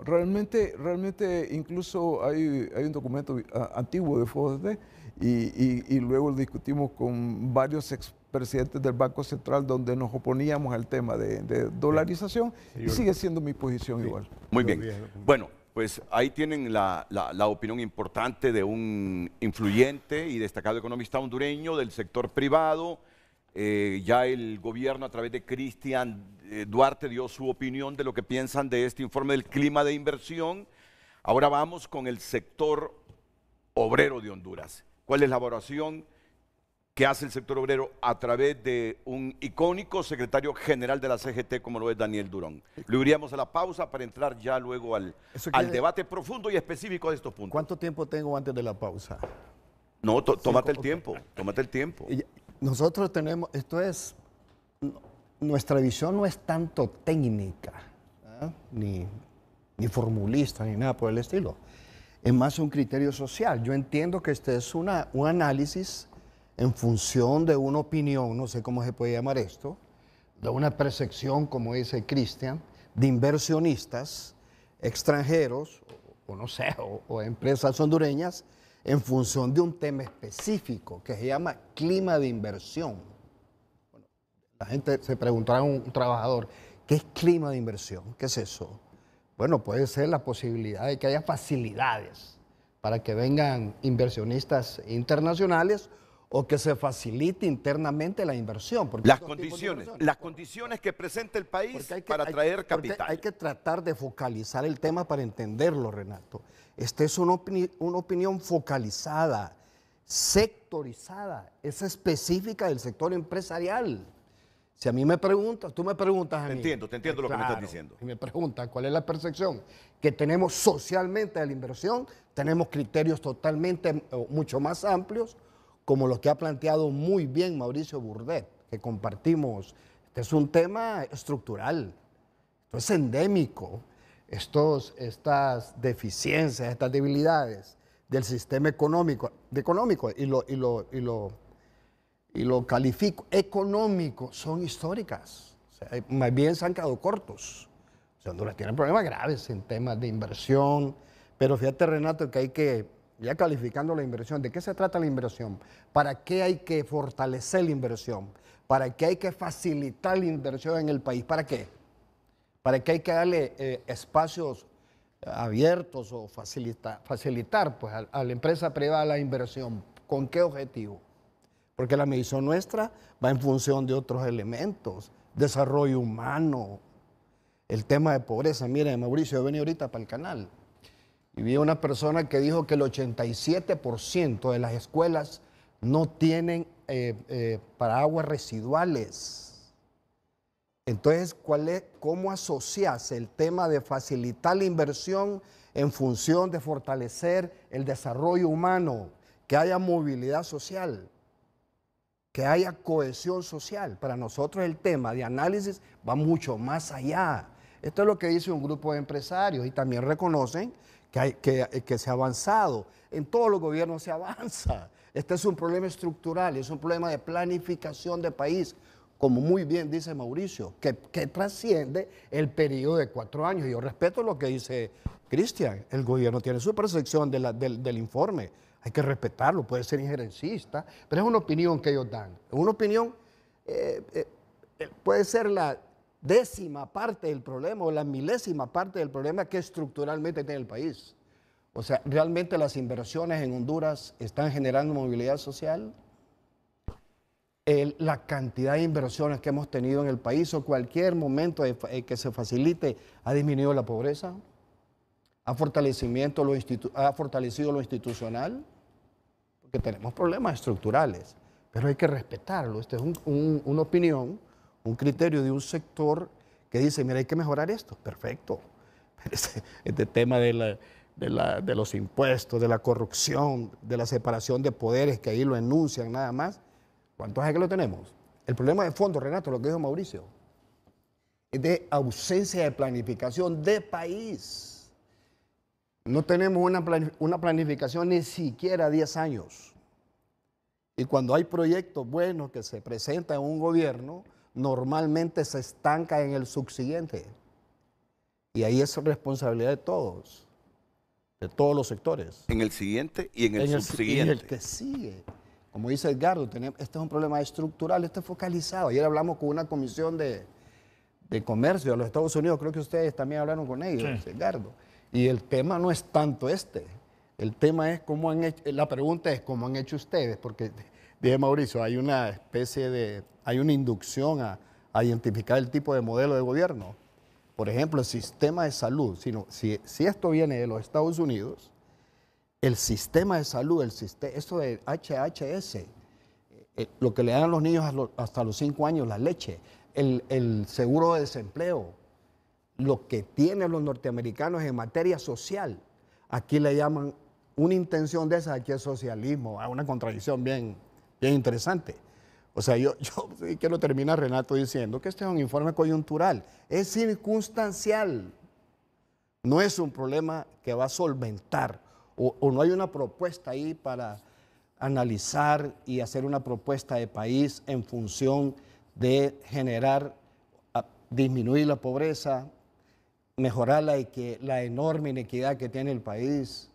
Realmente incluso hay un documento antiguo de FOSD y luego lo discutimos con varios expresidentes del Banco Central donde nos oponíamos al tema de dolarización y sigue siendo mi posición igual. Muy bien. Bueno, pues ahí tienen la opinión importante de un influyente y destacado economista hondureño del sector privado. Ya el gobierno a través de Cristian Duarte dio su opinión de lo que piensan de este informe del clima de inversión. Ahora vamos con el sector obrero de Honduras. ¿Cuál es la evaluación que hace el sector obrero a través de un icónico secretario general de la CGT como lo es Daniel Durón? Lo iríamos a la pausa para entrar ya luego al debate profundo y específico de estos puntos. ¿Cuánto tiempo tengo antes de la pausa? No, tómate el tiempo, tómate el tiempo. Nosotros tenemos, nuestra visión no es tanto técnica, ni formulista, ni nada por el estilo. Es más un criterio social. Yo entiendo que este es un análisis en función de una opinión, no sé cómo se puede llamar esto, de una percepción, como dice Cristian, de inversionistas extranjeros, o no sé, o empresas hondureñas, en función de un tema específico que se llama clima de inversión. Bueno, la gente se preguntará a un trabajador, ¿qué es clima de inversión? ¿Qué es eso? Bueno, puede ser la posibilidad de que haya facilidades para que vengan inversionistas internacionales o que se facilite internamente la inversión. Las condiciones que presenta el país para atraer capital. Hay que tratar de focalizar el tema para entenderlo, Renato. Esta es una opinión focalizada, sectorizada, es específica del sector empresarial. Si a mí me preguntas, tú me preguntas a Te mí. entiendo lo que me estás diciendo. Y me preguntas cuál es la percepción que tenemos socialmente de la inversión. Tenemos criterios totalmente, mucho más amplios, como los que ha planteado muy bien Mauricio Burdet, que compartimos. Este es un tema estructural, esto es endémico. Estas deficiencias, estas debilidades del sistema económico y lo califico económico, son históricas. O sea, más bien se han quedado cortos. O sea, Honduras tiene problemas graves en temas de inversión, pero fíjate, Renato, que hay que, ya calificando la inversión, ¿de qué se trata la inversión? ¿Para qué hay que fortalecer la inversión? ¿Para qué hay que facilitar la inversión en el país? ¿Para qué? ¿Para qué hay que darle espacios abiertos o facilitar pues, a la empresa privada la inversión? ¿Con qué objetivo? Porque la medición nuestra va en función de otros elementos, desarrollo humano, el tema de pobreza. Mire, Mauricio, yo venía ahorita para el canal y vi a una persona que dijo que el 87% de las escuelas no tienen paraguas residuales. Entonces, ¿cómo asociarse el tema de facilitar la inversión en función de fortalecer el desarrollo humano, que haya movilidad social, que haya cohesión social? Para nosotros el tema de análisis va mucho más allá. Esto es lo que dice un grupo de empresarios y también reconocen que se ha avanzado. En todos los gobiernos se avanza. Este es un problema estructural, es un problema de planificación de país, como muy bien dice Mauricio, que trasciende el periodo de 4 años. Yo respeto lo que dice Cristian, el gobierno tiene su percepción del informe. Hay que respetarlo, puede ser injerencista, pero es una opinión que ellos dan. Una opinión puede ser la 10ª parte del problema o la 1000ª parte del problema que estructuralmente tiene el país. O sea, ¿realmente las inversiones en Honduras están generando movilidad social? La cantidad de inversiones que hemos tenido en el país o cualquier momento que se facilite ha disminuido la pobreza, ha fortalecido lo institucional, porque tenemos problemas estructurales, pero hay que respetarlo. Esta es una opinión, un criterio de un sector que dice, mira, hay que mejorar esto. Perfecto. Pero este tema de los impuestos, de la corrupción, de la separación de poderes, que ahí lo enuncian nada más, ¿cuántos años que lo tenemos? El problema de fondo, Renato, lo que dijo Mauricio, es de ausencia de planificación de país. No tenemos una planificación ni siquiera 10 años. Y cuando hay proyectos buenos que se presentan en un gobierno, normalmente se estanca en el subsiguiente. Y ahí es responsabilidad de todos los sectores. En el siguiente y en el subsiguiente. En el que sigue. Como dice Edgardo, este es un problema estructural, este es focalizado. Ayer hablamos con una comisión de comercio de los Estados Unidos, creo que ustedes también hablaron con ellos, sí. Edgardo. Y el tema no es tanto el tema es cómo han hecho, la pregunta es cómo han hecho ustedes, porque, dije Mauricio, hay una inducción a identificar el tipo de modelo de gobierno. Por ejemplo, el sistema de salud, si esto viene de los Estados Unidos, el sistema de salud, esto de HHS, lo que le dan a los niños hasta los 5 años, la leche, el seguro de desempleo, lo que tienen los norteamericanos en materia social, aquí le llaman una intención de esa, aquí es socialismo, una contradicción bien interesante. O sea, yo quiero terminar, Renato, diciendo que este es un informe coyuntural, es circunstancial, no es un problema que va a solventar, o no hay una propuesta ahí para analizar y hacer una propuesta de país en función de disminuir la pobreza, mejorar la enorme inequidad que tiene el país,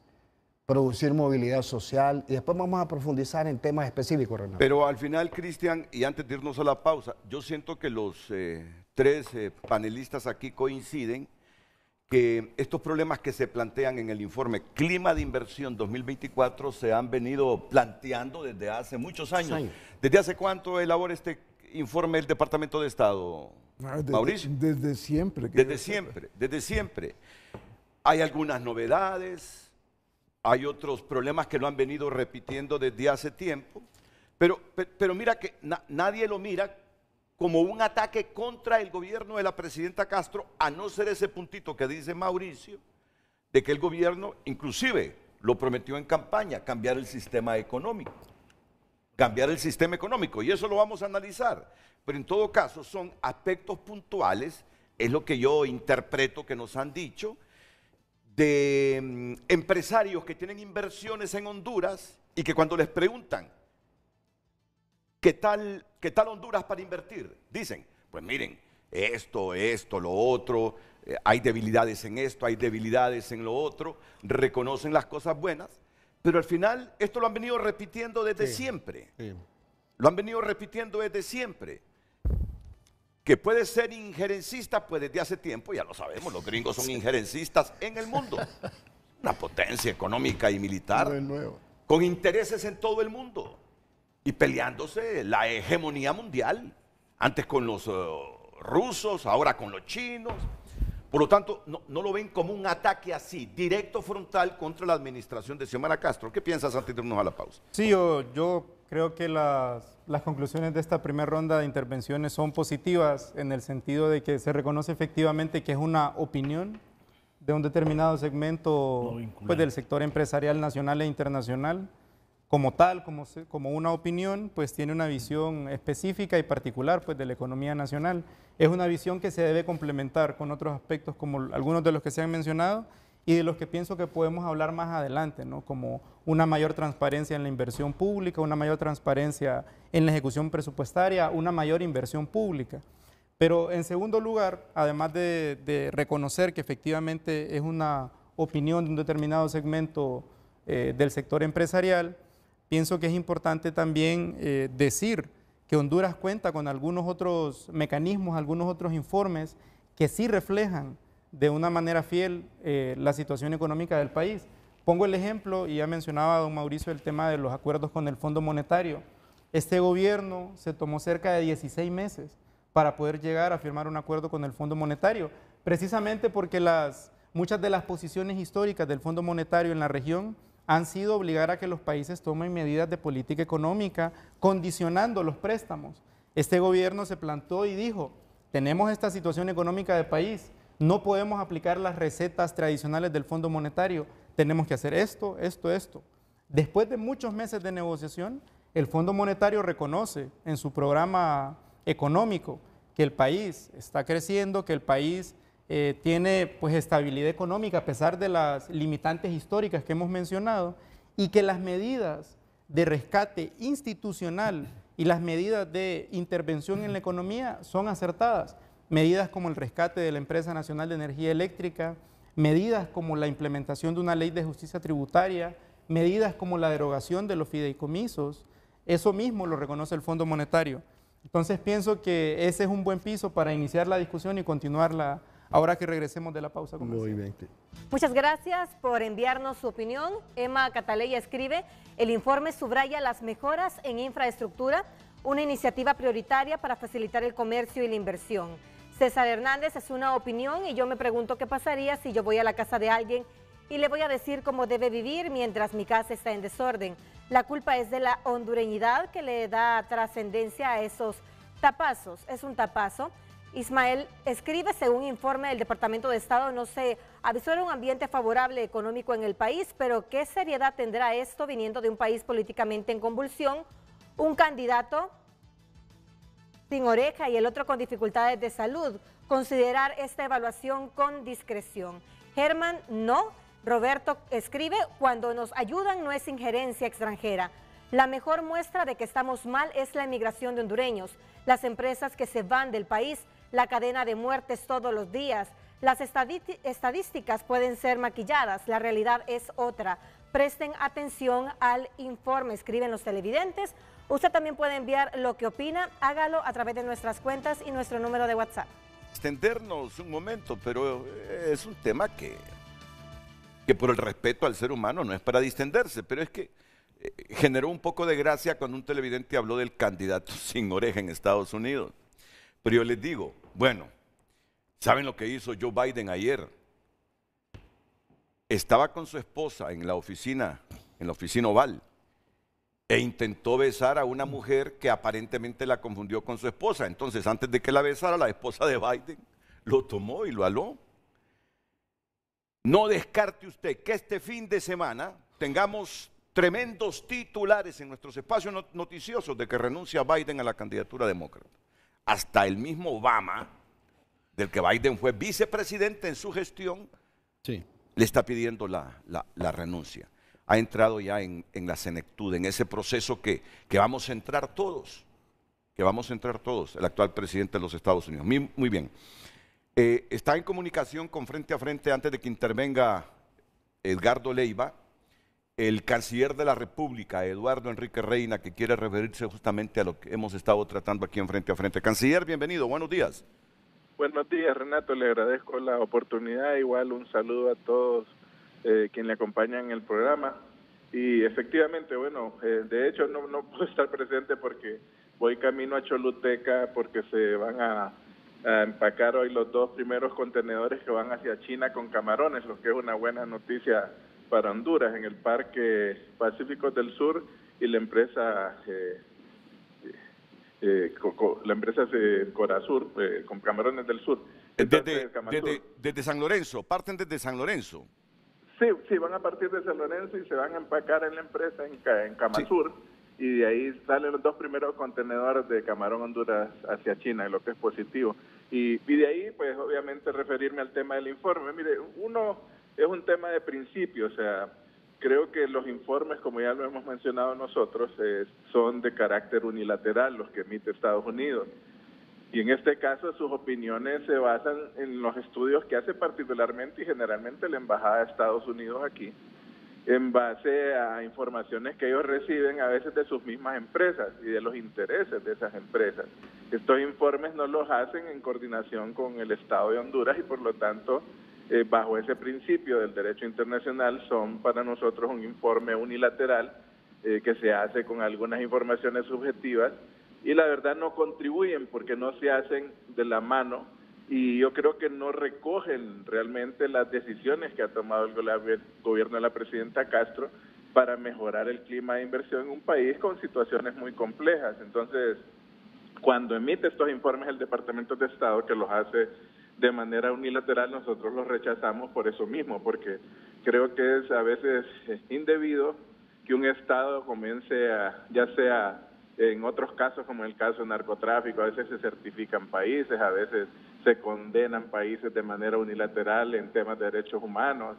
producir movilidad social, y después vamos a profundizar en temas específicos, Renato. Pero al final, Cristian, y antes de irnos a la pausa, yo siento que los 3 panelistas aquí coinciden que estos problemas que se plantean en el informe Clima de Inversión 2024 se han venido planteando desde hace muchos años. ¿Desde hace cuánto elabora este informe el Departamento de Estado, Mauricio? Desde siempre. Desde siempre. Hay algunas novedades, hay otros problemas que lo han venido repitiendo desde hace tiempo, pero mira que nadie lo mira como un ataque contra el gobierno de la presidenta Castro, a no ser ese puntito que dice Mauricio, de que el gobierno inclusive lo prometió en campaña, cambiar el sistema económico. Cambiar el sistema económico, y eso lo vamos a analizar. Pero en todo caso son aspectos puntuales, es lo que yo interpreto que nos han dicho, de empresarios que tienen inversiones en Honduras y que cuando les preguntan, ¿qué tal Honduras para invertir? Dicen, pues miren, esto, lo otro, hay debilidades en esto, hay debilidades en lo otro, reconocen las cosas buenas, pero al final esto lo han venido repitiendo desde siempre. Sí. Lo han venido repitiendo desde siempre. Que puede ser injerencista, pues desde hace tiempo, ya lo sabemos, los gringos son injerencistas en el mundo. Una potencia económica y militar, con intereses en todo el mundo. Y peleándose la hegemonía mundial, antes con los rusos, ahora con los chinos. Por lo tanto, no lo ven como un ataque así, directo, frontal contra la administración de Xiomara Castro. ¿Qué piensas antes de irnos a la pausa? Sí, yo creo que las conclusiones de esta primera ronda de intervenciones son positivas en el sentido de que se reconoce efectivamente que es una opinión de un determinado segmento pues, del sector empresarial nacional e internacional. Como tal, como una opinión, pues tiene una visión específica y particular pues, de la economía nacional. Es una visión que se debe complementar con otros aspectos como algunos de los que se han mencionado y de los que pienso que podemos hablar más adelante, ¿no? Como una mayor transparencia en la inversión pública, una mayor transparencia en la ejecución presupuestaria, una mayor inversión pública. Pero en segundo lugar, además de reconocer que efectivamente es una opinión de un determinado segmento del sector empresarial, pienso que es importante también decir que Honduras cuenta con algunos otros mecanismos, algunos otros informes que sí reflejan de una manera fiel la situación económica del país. Pongo el ejemplo, y ya mencionaba don Mauricio el tema de los acuerdos con el Fondo Monetario. Este gobierno se tomó cerca de 16 meses para poder llegar a firmar un acuerdo con el Fondo Monetario, precisamente porque muchas de las posiciones históricas del Fondo Monetario en la región han sido obligar a que los países tomen medidas de política económica, condicionando los préstamos. Este gobierno se plantó y dijo, tenemos esta situación económica del país, no podemos aplicar las recetas tradicionales del Fondo Monetario, tenemos que hacer esto, esto, esto. Después de muchos meses de negociación, el Fondo Monetario reconoce en su programa económico que el país está creciendo, que el país tiene pues estabilidad económica a pesar de las limitantes históricas que hemos mencionado y que las medidas de rescate institucional y las medidas de intervención en la economía son acertadas. Medidas como el rescate de la Empresa Nacional de Energía Eléctrica, medidas como la implementación de una ley de justicia tributaria, medidas como la derogación de los fideicomisos, eso mismo lo reconoce el Fondo Monetario. Entonces pienso que ese es un buen piso para iniciar la discusión y continuarla ahora que regresemos de la pausa comercial. Muy bien. Muchas gracias por enviarnos su opinión. Emma Cataleya escribe, el informe subraya las mejoras en infraestructura, una iniciativa prioritaria para facilitar el comercio y la inversión. César Hernández, es una opinión y yo me pregunto qué pasaría si yo voy a la casa de alguien y le voy a decir cómo debe vivir mientras mi casa está en desorden. La culpa es de la hondureñidad que le da trascendencia a esos tapazos. Es un tapazo. Ismael escribe, según informe del Departamento de Estado, no se avisora un ambiente favorable económico en el país, pero ¿qué seriedad tendrá esto viniendo de un país políticamente en convulsión? Un candidato sin oreja y el otro con dificultades de salud. Considerar esta evaluación con discreción. Germán, no. Roberto escribe, cuando nos ayudan no es injerencia extranjera. La mejor muestra de que estamos mal es la emigración de hondureños, las empresas que se van del país, la cadena de muertes todos los días. Las estadísticas pueden ser maquilladas, la realidad es otra. Presten atención al informe, escriben los televidentes. Usted también puede enviar lo que opina, hágalo a través de nuestras cuentas y nuestro número de WhatsApp. Extendernos un momento, pero es un tema que por el respeto al ser humano no es para distenderse, pero es que generó un poco de gracia cuando un televidente habló del candidato sin oreja en Estados Unidos. Pero yo les digo, bueno, ¿saben lo que hizo Joe Biden ayer? Estaba con su esposa en la oficina oval, e intentó besar a una mujer que aparentemente la confundió con su esposa. Entonces, antes de que la besara, la esposa de Biden lo tomó y lo aló. No descarte usted que este fin de semana tengamos tremendos titulares en nuestros espacios noticiosos de que renuncia Biden a la candidatura demócrata. Hasta el mismo Obama, del que Biden fue vicepresidente en su gestión, Sí. le está pidiendo la renuncia. Ha entrado ya en la senectud, en ese proceso que vamos a entrar todos, el actual presidente de los Estados Unidos. Muy bien. Está en comunicación con Frente a Frente, antes de que intervenga Edgardo Leiva, el canciller de la República, Eduardo Enrique Reina, que quiere referirse justamente a lo que hemos estado tratando aquí en Frente a Frente. Canciller, bienvenido, buenos días. Buenos días, Renato, le agradezco la oportunidad, igual un saludo a todos quienes le acompañan en el programa. Y efectivamente, bueno, de hecho no puedo estar presente porque voy camino a Choluteca porque se van a empacar hoy los 2 primeros contenedores que van hacia China con camarones, lo que es una buena noticia para Honduras, en el Parque Pacífico del Sur, y la empresa Corasur, con Camarones del Sur. Entonces, desde San Lorenzo, parten desde San Lorenzo. Sí, van a partir de San Lorenzo y se van a empacar en la empresa en Camasur, y de ahí salen los 2 primeros contenedores de camarón Honduras hacia China, lo que es positivo. Y de ahí, pues obviamente referirme al tema del informe. Mire, uno es un tema de principio, o sea, creo que los informes, como ya lo hemos mencionado nosotros, son de carácter unilateral, los que emite Estados Unidos. Y en este caso sus opiniones se basan en los estudios que hace particularmente y generalmente la Embajada de Estados Unidos aquí, en base a informaciones que ellos reciben a veces de sus mismas empresas y de los intereses de esas empresas. Estos informes no los hacen en coordinación con el Estado de Honduras y por lo tanto, bajo ese principio del derecho internacional, son para nosotros un informe unilateral que se hace con algunas informaciones subjetivas y la verdad no contribuyen porque no se hacen de la mano y yo creo que no recogen realmente las decisiones que ha tomado el gobierno de la presidenta Castro para mejorar el clima de inversión en un país con situaciones muy complejas. Entonces, cuando emite estos informes el Departamento de Estado, que los hace de manera unilateral, nosotros los rechazamos por eso mismo, porque creo que es a veces indebido que un Estado comience a, ya sea en otros casos como el caso de narcotráfico, a veces se certifican países, a veces se condenan países de manera unilateral en temas de derechos humanos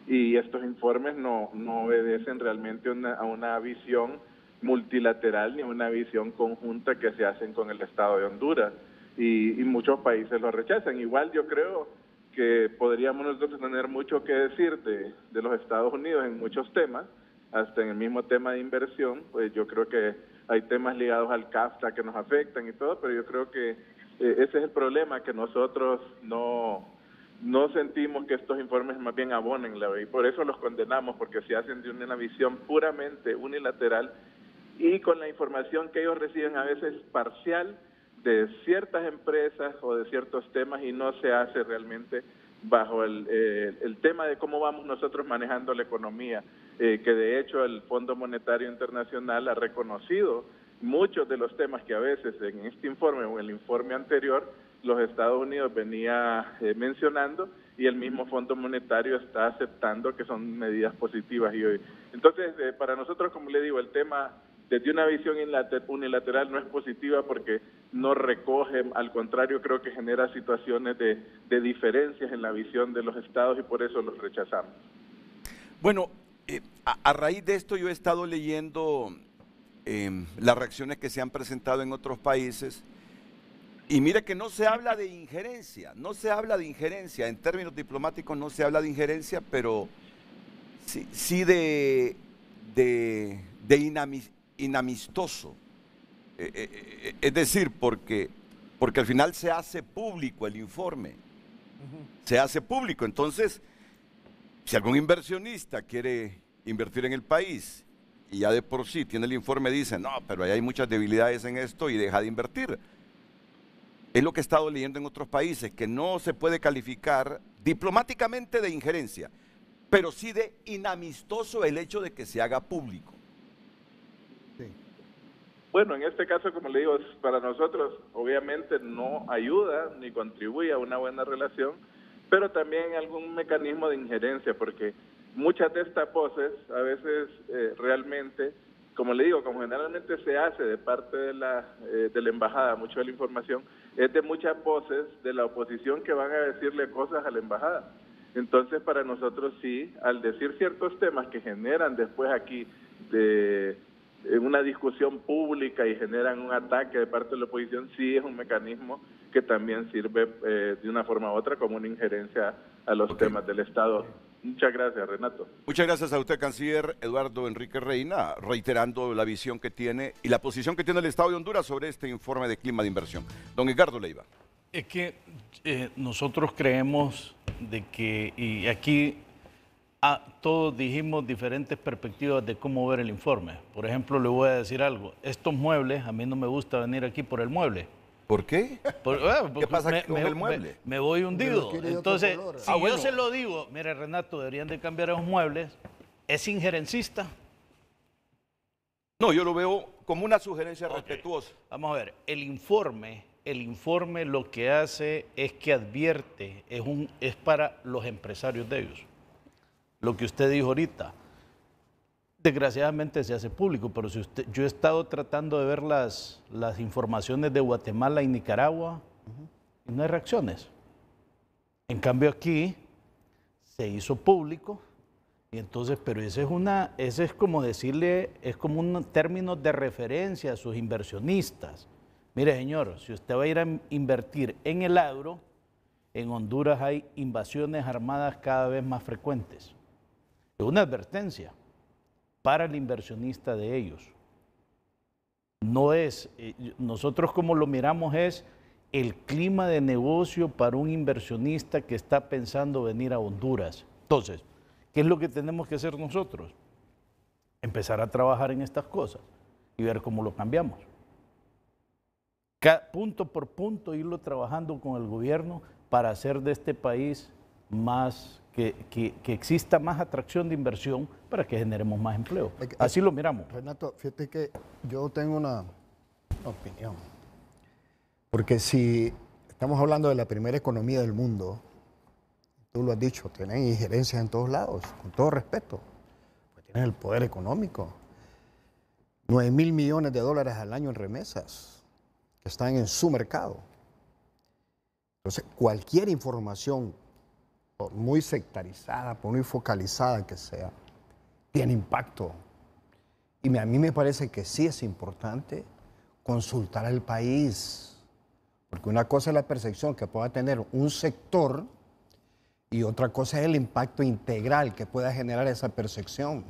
y estos informes no obedecen realmente a una visión multilateral ni a una visión conjunta que se hacen con el Estado de Honduras y muchos países lo rechazan. Igual yo creo que podríamos nosotros tener mucho que decir de los Estados Unidos en muchos temas, hasta en el mismo tema de inversión, pues yo creo que hay temas ligados al CAFTA que nos afectan y todo, pero yo creo que ese es el problema, que nosotros no sentimos que estos informes más bien abonen la ley, y por eso los condenamos, porque se hacen de una visión puramente unilateral y con la información que ellos reciben a veces parcial de ciertas empresas o de ciertos temas y no se hace realmente bajo el tema de cómo vamos nosotros manejando la economía, que de hecho el Fondo Monetario Internacional ha reconocido muchos de los temas que a veces en este informe o en el informe anterior los Estados Unidos venía mencionando y el mismo Fondo Monetario está aceptando que son medidas positivas. Entonces, para nosotros, como le digo, el tema desde una visión unilateral no es positiva porque no recoge, al contrario, creo que genera situaciones de diferencias en la visión de los estados y por eso los rechazamos. Bueno, a raíz de esto yo he estado leyendo las reacciones que se han presentado en otros países y mire que no se habla de injerencia, en términos diplomáticos no se habla de injerencia, pero sí de inamistoso, es decir, porque al final se hace público el informe, se hace público, entonces si algún inversionista quiere invertir en el país y ya de por sí tiene el informe, dice, no, pero ahí hay muchas debilidades en esto y deja de invertir. Es lo que he estado leyendo en otros países, que no se puede calificar diplomáticamente de injerencia, pero sí de inamistoso el hecho de que se haga público. Sí. Bueno, en este caso, como le digo, para nosotros obviamente no ayuda ni contribuye a una buena relación, pero también algún mecanismo de injerencia, porque muchas de estas voces a veces realmente, como le digo, como generalmente se hace de parte de la embajada, mucho de la información, es de muchas voces de la oposición que van a decirle cosas a la embajada. Entonces, para nosotros sí, al decir ciertos temas que generan después aquí de una discusión pública y generan un ataque de parte de la oposición, sí es un mecanismo que también sirve de una forma u otra como una injerencia a los temas del Estado. Muchas gracias, Renato. Muchas gracias a usted, canciller Eduardo Enrique Reina, reiterando la visión que tiene y la posición que tiene el Estado de Honduras sobre este informe de clima de inversión. Don Edgardo Leiva. Es que nosotros creemos de que, y aquí todos dijimos diferentes perspectivas de cómo ver el informe. Por ejemplo, le voy a decir algo. Estos muebles, a mí no me gusta venir aquí por el mueble. ¿Por qué? ¿Qué pasa con el mueble? Me voy hundido. Entonces, si yo se lo digo, mire, Renato, deberían de cambiar esos muebles, ¿es injerencista? No, yo lo veo como una sugerencia respetuosa. Vamos a ver, el informe lo que hace es que advierte, es para los empresarios de ellos. Lo que usted dijo ahorita, desgraciadamente se hace público, pero si yo he estado tratando de ver las informaciones de Guatemala y Nicaragua y no hay reacciones. En cambio aquí se hizo público y entonces, pero ese es como decirle, es como un término de referencia a sus inversionistas. Mire, señor, si usted va a ir a invertir en el agro, en Honduras hay invasiones armadas cada vez más frecuentes. Es una advertencia para el inversionista de ellos. No es, nosotros como lo miramos es el clima de negocio para un inversionista que está pensando venir a Honduras. Entonces, ¿qué es lo que tenemos que hacer nosotros? Empezar a trabajar en estas cosas y ver cómo lo cambiamos. Punto por punto irlo trabajando con el gobierno para hacer de este país más, que exista más atracción de inversión para que generemos más empleo. Así lo miramos. Renato, fíjate que yo tengo una opinión. Porque si estamos hablando de la primera economía del mundo, tú lo has dicho, tienen injerencias en todos lados, con todo respeto. Pues tienen el poder económico. 9.000 millones de dólares al año en remesas que están en su mercado. Entonces, cualquier información, por muy sectarizada, por muy focalizada que sea, tiene impacto. Y a mí me parece que sí es importante consultar al país, porque una cosa es la percepción que pueda tener un sector y otra cosa es el impacto integral que pueda generar esa percepción.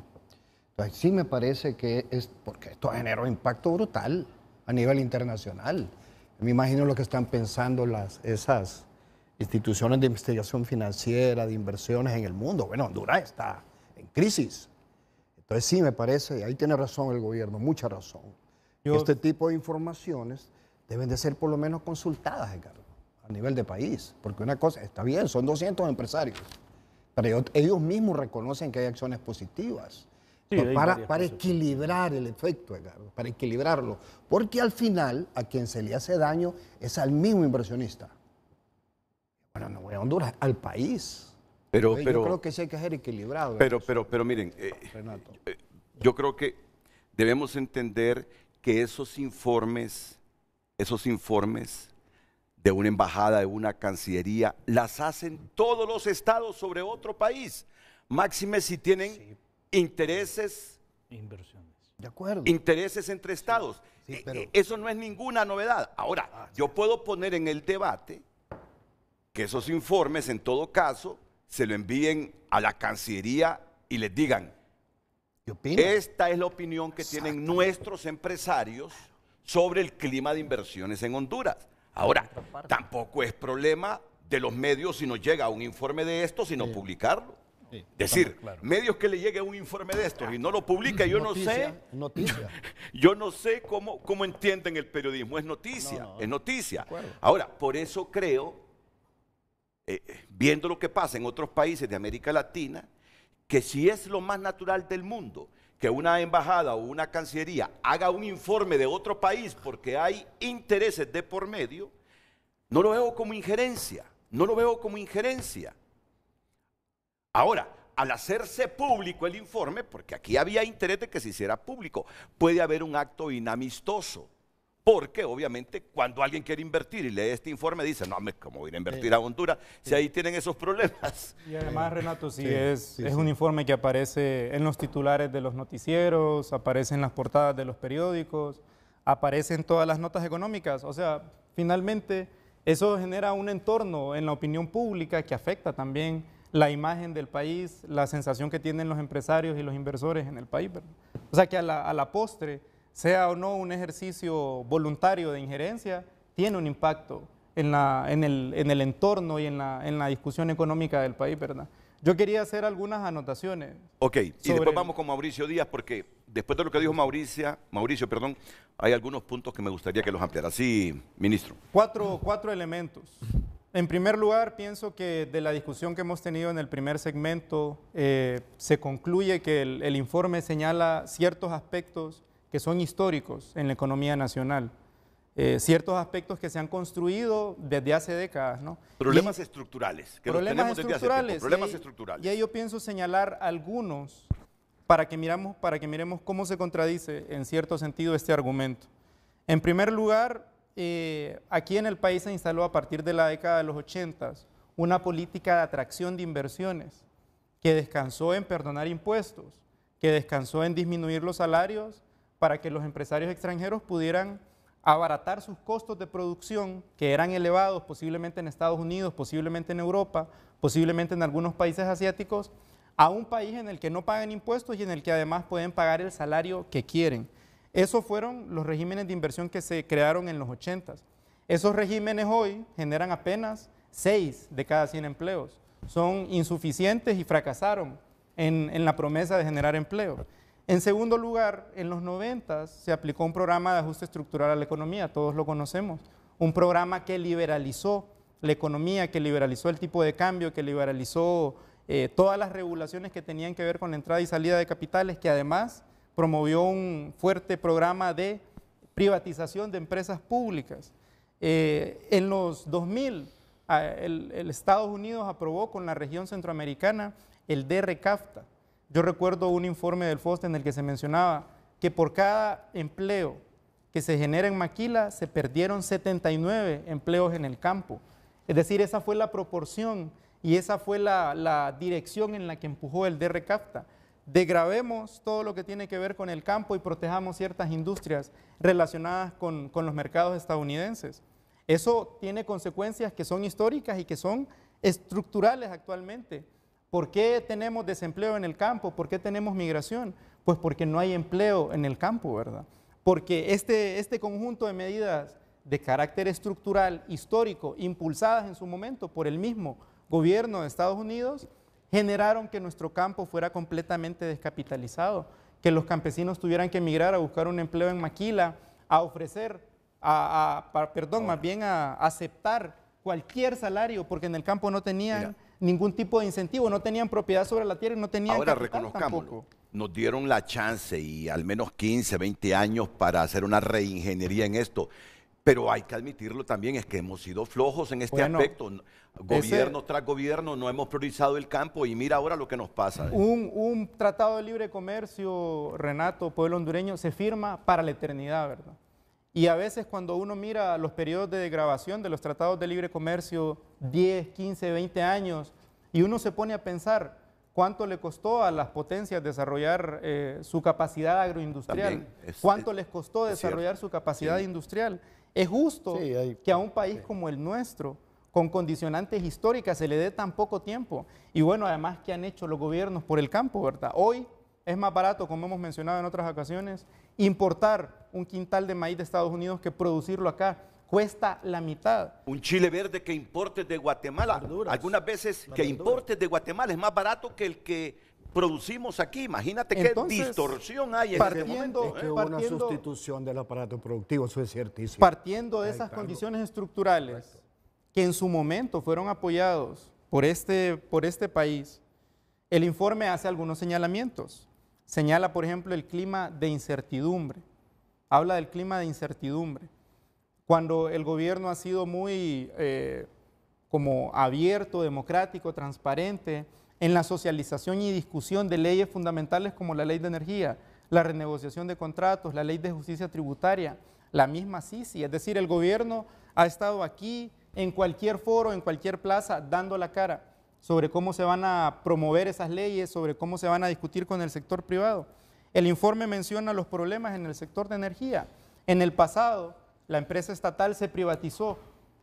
Entonces, sí me parece que es porque esto generó impacto brutal a nivel internacional. Me imagino lo que están pensando esas instituciones de investigación financiera, de inversiones en el mundo. Bueno, Honduras está en crisis. Entonces sí me parece, ahí tiene razón el gobierno, mucha razón. Este tipo de informaciones deben de ser por lo menos consultadas, Edgardo, a nivel de país. Porque una cosa, está bien, son 200 empresarios, pero ellos mismos reconocen que hay acciones positivas. Sí, para equilibrar el efecto, Edgardo, para equilibrarlo. Porque al final, a quien se le hace daño es al mismo inversionista. Bueno, no voy a Honduras, al país. Yo creo que sí hay que ser equilibrado. Pero miren, yo creo que debemos entender que esos informes de una embajada, de una cancillería, las hacen todos los estados sobre otro país. Máxime si tienen intereses, inversiones. De acuerdo. Intereses entre estados. Sí, pero eso no es ninguna novedad. Ahora, yo puedo poner en el debate que esos informes, en todo caso, se lo envíen a la Cancillería y les digan, esta es la opinión que tienen nuestros empresarios sobre el clima de inversiones en Honduras. Ahora, tampoco es problema de los medios si nos llega un informe de esto, sino publicarlo. Sí, decir, medios que le llegue un informe de estos y no lo publica, yo no sé cómo entienden el periodismo, es noticia, es noticia. Ahora, por eso creo, viendo lo que pasa en otros países de América Latina, que si es lo más natural del mundo, que una embajada o una cancillería haga un informe de otro país porque hay intereses de por medio, no lo veo como injerencia, no lo veo como injerencia. Ahora, al hacerse público el informe, porque aquí había interés de que se hiciera público, puede haber un acto inamistoso. Porque obviamente cuando alguien quiere invertir y lee este informe dice, no, ¿cómo voy a invertir a Honduras si ahí tienen esos problemas? Y además, Renato, es un informe que aparece en los titulares de los noticieros, aparece en las portadas de los periódicos, aparece en todas las notas económicas. O sea, finalmente eso genera un entorno en la opinión pública que afecta también la imagen del país, la sensación que tienen los empresarios y los inversores en el país, ¿verdad? O sea que a la postre, sea o no un ejercicio voluntario de injerencia, tiene un impacto en el entorno y en la discusión económica del país, ¿verdad? Yo quería hacer algunas anotaciones. Ok, y después vamos con Mauricio Díaz, porque después de lo que dijo Mauricio, hay algunos puntos que me gustaría que los ampliara. Sí, ministro. Cuatro elementos. En primer lugar, pienso que de la discusión que hemos tenido en el primer segmento, se concluye que el informe señala ciertos aspectos que son históricos en la economía nacional, ciertos aspectos que se han construido desde hace décadas, ¿no? Problemas estructurales, que problemas los tenemos desde hace tiempo, problemas estructurales. Y ahí yo pienso señalar algunos para que miremos cómo se contradice en cierto sentido este argumento. En primer lugar, aquí en el país se instaló a partir de la década de los 80 una política de atracción de inversiones que descansó en perdonar impuestos, que descansó en disminuir los salarios para que los empresarios extranjeros pudieran abaratar sus costos de producción, que eran elevados posiblemente en Estados Unidos, posiblemente en Europa, posiblemente en algunos países asiáticos, a un país en el que no pagan impuestos y en el que además pueden pagar el salario que quieren. Esos fueron los regímenes de inversión que se crearon en los 80s. Esos regímenes hoy generan apenas 6 de cada 100 empleos. Son insuficientes y fracasaron en la promesa de generar empleo. En segundo lugar, en los 90 se aplicó un programa de ajuste estructural a la economía, todos lo conocemos, un programa que liberalizó la economía, que liberalizó el tipo de cambio, que liberalizó todas las regulaciones que tenían que ver con la entrada y salida de capitales, que además promovió un fuerte programa de privatización de empresas públicas. En los 2000, el Estados Unidos aprobó con la región centroamericana el DRCAFTA. Yo recuerdo un informe del FOSTE en el que se mencionaba que por cada empleo que se genera en Maquila se perdieron 79 empleos en el campo. Es decir, esa fue la proporción y esa fue la dirección en la que empujó el DRCAFTA. Degravemos todo lo que tiene que ver con el campo y protejamos ciertas industrias relacionadas con los mercados estadounidenses. Eso tiene consecuencias que son históricas y que son estructurales actualmente. ¿Por qué tenemos desempleo en el campo? ¿Por qué tenemos migración? Pues porque no hay empleo en el campo, ¿verdad? Porque este conjunto de medidas de carácter estructural, histórico, impulsadas en su momento por el mismo gobierno de Estados Unidos, generaron que nuestro campo fuera completamente descapitalizado, que los campesinos tuvieran que emigrar a buscar un empleo en Maquila, a ofrecer, más bien a aceptar cualquier salario, porque en el campo no tenían ningún tipo de incentivo, no tenían propiedad sobre la tierra y no tenían ahora capital reconozcámoslo, tampoco. Nos dieron la chance y al menos 15, 20 años para hacer una reingeniería en esto. Pero hay que admitirlo también, es que hemos sido flojos en este aspecto. Gobierno tras gobierno no hemos priorizado el campo y mira ahora lo que nos pasa. Un tratado de libre comercio, Renato, pueblo hondureño, se firma para la eternidad, ¿verdad? Y a veces cuando uno mira los periodos de degradación de los tratados de libre comercio, 10, 15, 20 años, y uno se pone a pensar cuánto le costó a las potencias desarrollar su capacidad agroindustrial, cuánto les costó desarrollar su capacidad industrial. Es justo que a un país como el nuestro, con condicionantes históricas, se le dé tan poco tiempo. Y bueno, además, ¿qué han hecho los gobiernos por el campo, verdad? Hoy es más barato, como hemos mencionado en otras ocasiones, importar un quintal de maíz de Estados Unidos que producirlo acá. Cuesta la mitad. Un chile verde que importes de Guatemala. Algunas veces que importes de Guatemala es más barato que el que producimos aquí. Imagínate qué distorsión hay en este momento. Es que hubo una sustitución del aparato productivo, eso es ciertísimo. Partiendo de esas condiciones estructurales que en su momento fueron apoyados por este país, el informe hace algunos señalamientos. señala, por ejemplo, el clima de incertidumbre. Habla del clima de incertidumbre. Cuando el gobierno ha sido muy como abierto, democrático, transparente, en la socialización y discusión de leyes fundamentales como la ley de energía, la renegociación de contratos, la ley de justicia tributaria, la misma CICI, es decir, el gobierno ha estado aquí en cualquier foro, en cualquier plaza, dando la cara sobre cómo se van a promover esas leyes, sobre cómo se van a discutir con el sector privado. El informe menciona los problemas en el sector de energía. En el pasado, la empresa estatal se privatizó.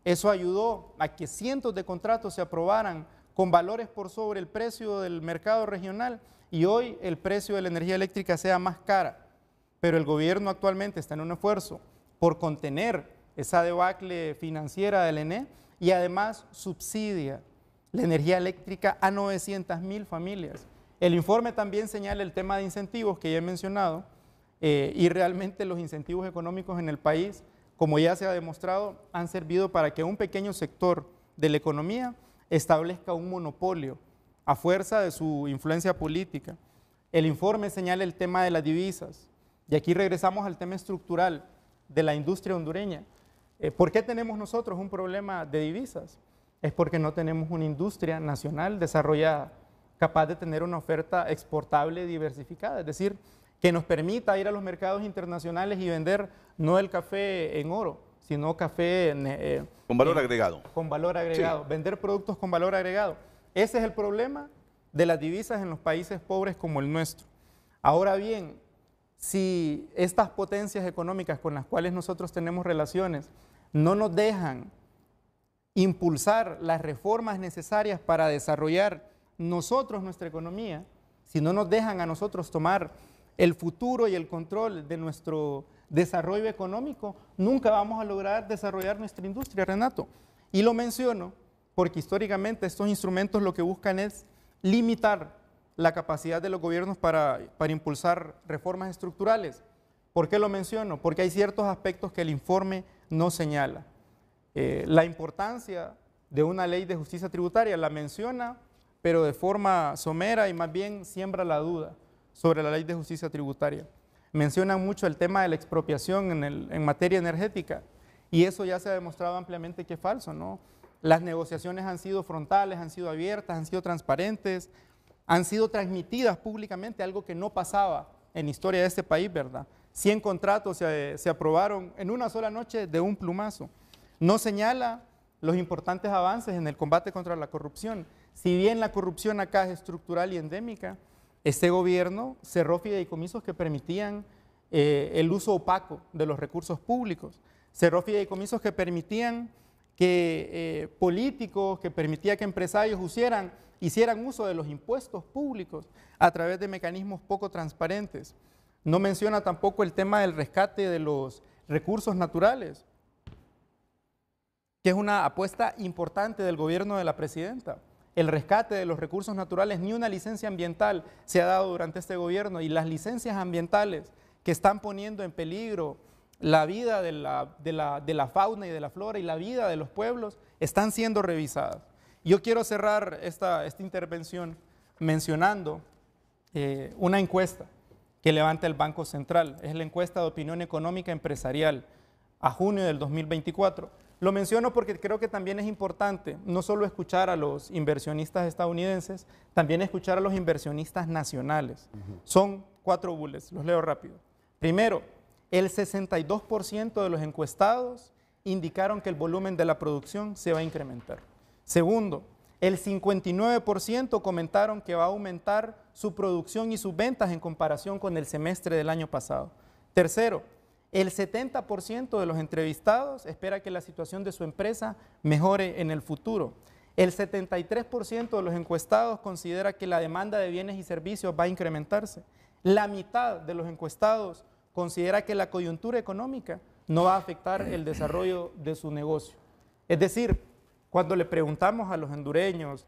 Eso ayudó a que cientos de contratos se aprobaran con valores por sobre el precio del mercado regional y hoy el precio de la energía eléctrica sea más cara. Pero el gobierno actualmente está en un esfuerzo por contener esa debacle financiera del ENE y además subsidia la energía eléctrica a 900,000 familias. El informe también señala el tema de incentivos que ya he mencionado y realmente los incentivos económicos en el país, como ya se ha demostrado, han servido para que un pequeño sector de la economía establezca un monopolio a fuerza de su influencia política. El informe señala el tema de las divisas y aquí regresamos al tema estructural de la industria hondureña. ¿Por qué tenemos nosotros un problema de divisas? Es porque no tenemos una industria nacional desarrollada, capaz de tener una oferta exportable diversificada, es decir, que nos permita ir a los mercados internacionales y vender no el café en oro, sino café con valor agregado. Con valor agregado, sí. Vender productos con valor agregado. Ese es el problema de las divisas en los países pobres como el nuestro. Ahora bien, si estas potencias económicas con las cuales nosotros tenemos relaciones no nos dejan impulsar las reformas necesarias para desarrollar nosotros nuestra economía, si no nos dejan a nosotros tomar el futuro y el control de nuestro desarrollo económico, nunca vamos a lograr desarrollar nuestra industria, Renato. Y lo menciono porque históricamente estos instrumentos lo que buscan es limitar la capacidad de los gobiernos para impulsar reformas estructurales. ¿Por qué lo menciono? Porque hay ciertos aspectos que el informe no señala. La importancia de una ley de justicia tributaria la menciona, pero de forma somera y más bien siembra la duda sobre la ley de justicia tributaria. Mencionan mucho el tema de la expropiación en materia energética y eso ya se ha demostrado ampliamente que es falso, ¿no? Las negociaciones han sido frontales, han sido abiertas, han sido transparentes, han sido transmitidas públicamente, algo que no pasaba en la historia de este país, ¿verdad? 100 contratos se aprobaron en una sola noche de un plumazo. No señala los importantes avances en el combate contra la corrupción. Si bien la corrupción acá es estructural y endémica, este gobierno cerró fideicomisos que permitían el uso opaco de los recursos públicos. Cerró fideicomisos que permitían que políticos, que permitía que empresarios hicieran uso de los impuestos públicos a través de mecanismos poco transparentes. No menciona tampoco el tema del rescate de los recursos naturales, que es una apuesta importante del gobierno de la presidenta. El rescate de los recursos naturales, ni una licencia ambiental se ha dado durante este gobierno y las licencias ambientales que están poniendo en peligro la vida de la fauna y de la flora y la vida de los pueblos están siendo revisadas. Yo quiero cerrar esta intervención mencionando una encuesta que levanta el Banco Central. Es la encuesta de opinión económica empresarial a junio del 2024. Lo menciono porque creo que también es importante no solo escuchar a los inversionistas estadounidenses, también escuchar a los inversionistas nacionales. Son 4 bullets, los leo rápido. Primero, el 62% de los encuestados indicaron que el volumen de la producción se va a incrementar. Segundo, el 59% comentaron que va a aumentar su producción y sus ventas en comparación con el semestre del año pasado. Tercero, el 70% de los entrevistados espera que la situación de su empresa mejore en el futuro. El 73% de los encuestados considera que la demanda de bienes y servicios va a incrementarse. La mitad de los encuestados considera que la coyuntura económica no va a afectar el desarrollo de su negocio. Es decir, cuando le preguntamos a los hondureños,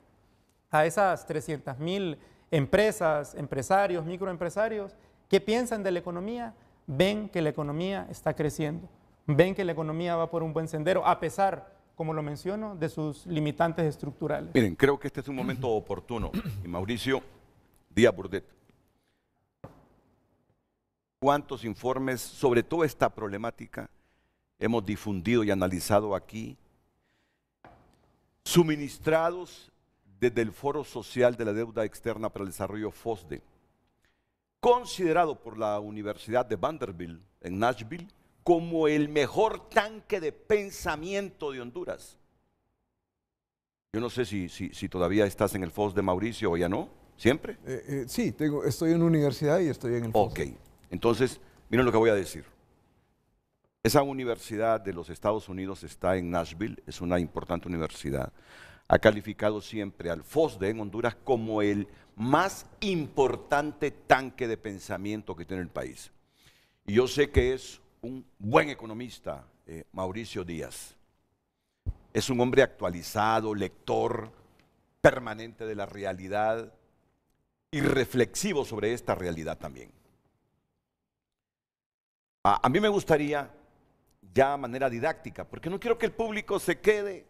a esas 300,000 empresas, empresarios, microempresarios, ¿qué piensan de la economía? Ven que la economía está creciendo, ven que la economía va por un buen sendero, a pesar, como lo menciono, de sus limitantes estructurales. Miren, creo que este es un momento oportuno. Y Mauricio Díaz Burdet, cuántos informes sobre toda esta problemática hemos difundido y analizado aquí, suministrados desde el Foro Social de la Deuda Externa para el Desarrollo FOSDE, considerado por la Universidad de Vanderbilt en Nashville como el mejor tanque de pensamiento de Honduras. Yo no sé si todavía estás en el FOSDE, Mauricio, o ya no, ¿siempre? Sí, estoy en universidad y estoy en el FOSDE. Ok, entonces, miren lo que voy a decir. Esa universidad de los Estados Unidos está en Nashville, es una importante universidad. Ha calificado siempre al FOSDE en Honduras como el más importante tanque de pensamiento que tiene el país. Y yo sé que es un buen economista, Mauricio Díaz. Es un hombre actualizado, lector permanente de la realidad y reflexivo sobre esta realidad también. A mí me gustaría, ya de manera didáctica, porque no quiero que el público se quede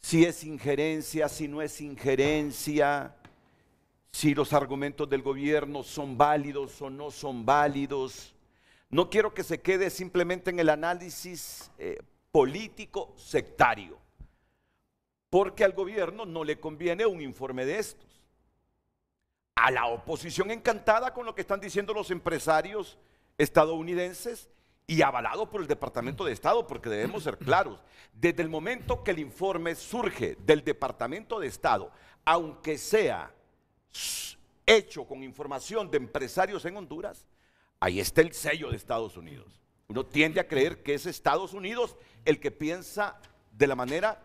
si es injerencia, si no es injerencia, si los argumentos del gobierno son válidos o no son válidos. No quiero que se quede simplemente en el análisis político sectario, porque al gobierno no le conviene un informe de estos. A la oposición encantada con lo que están diciendo los empresarios estadounidenses y avalado por el Departamento de Estado, porque debemos ser claros, desde el momento que el informe surge del Departamento de Estado, aunque sea hecho con información de empresarios en Honduras, ahí está el sello de Estados Unidos. Uno tiende a creer que es Estados Unidos el que piensa de la manera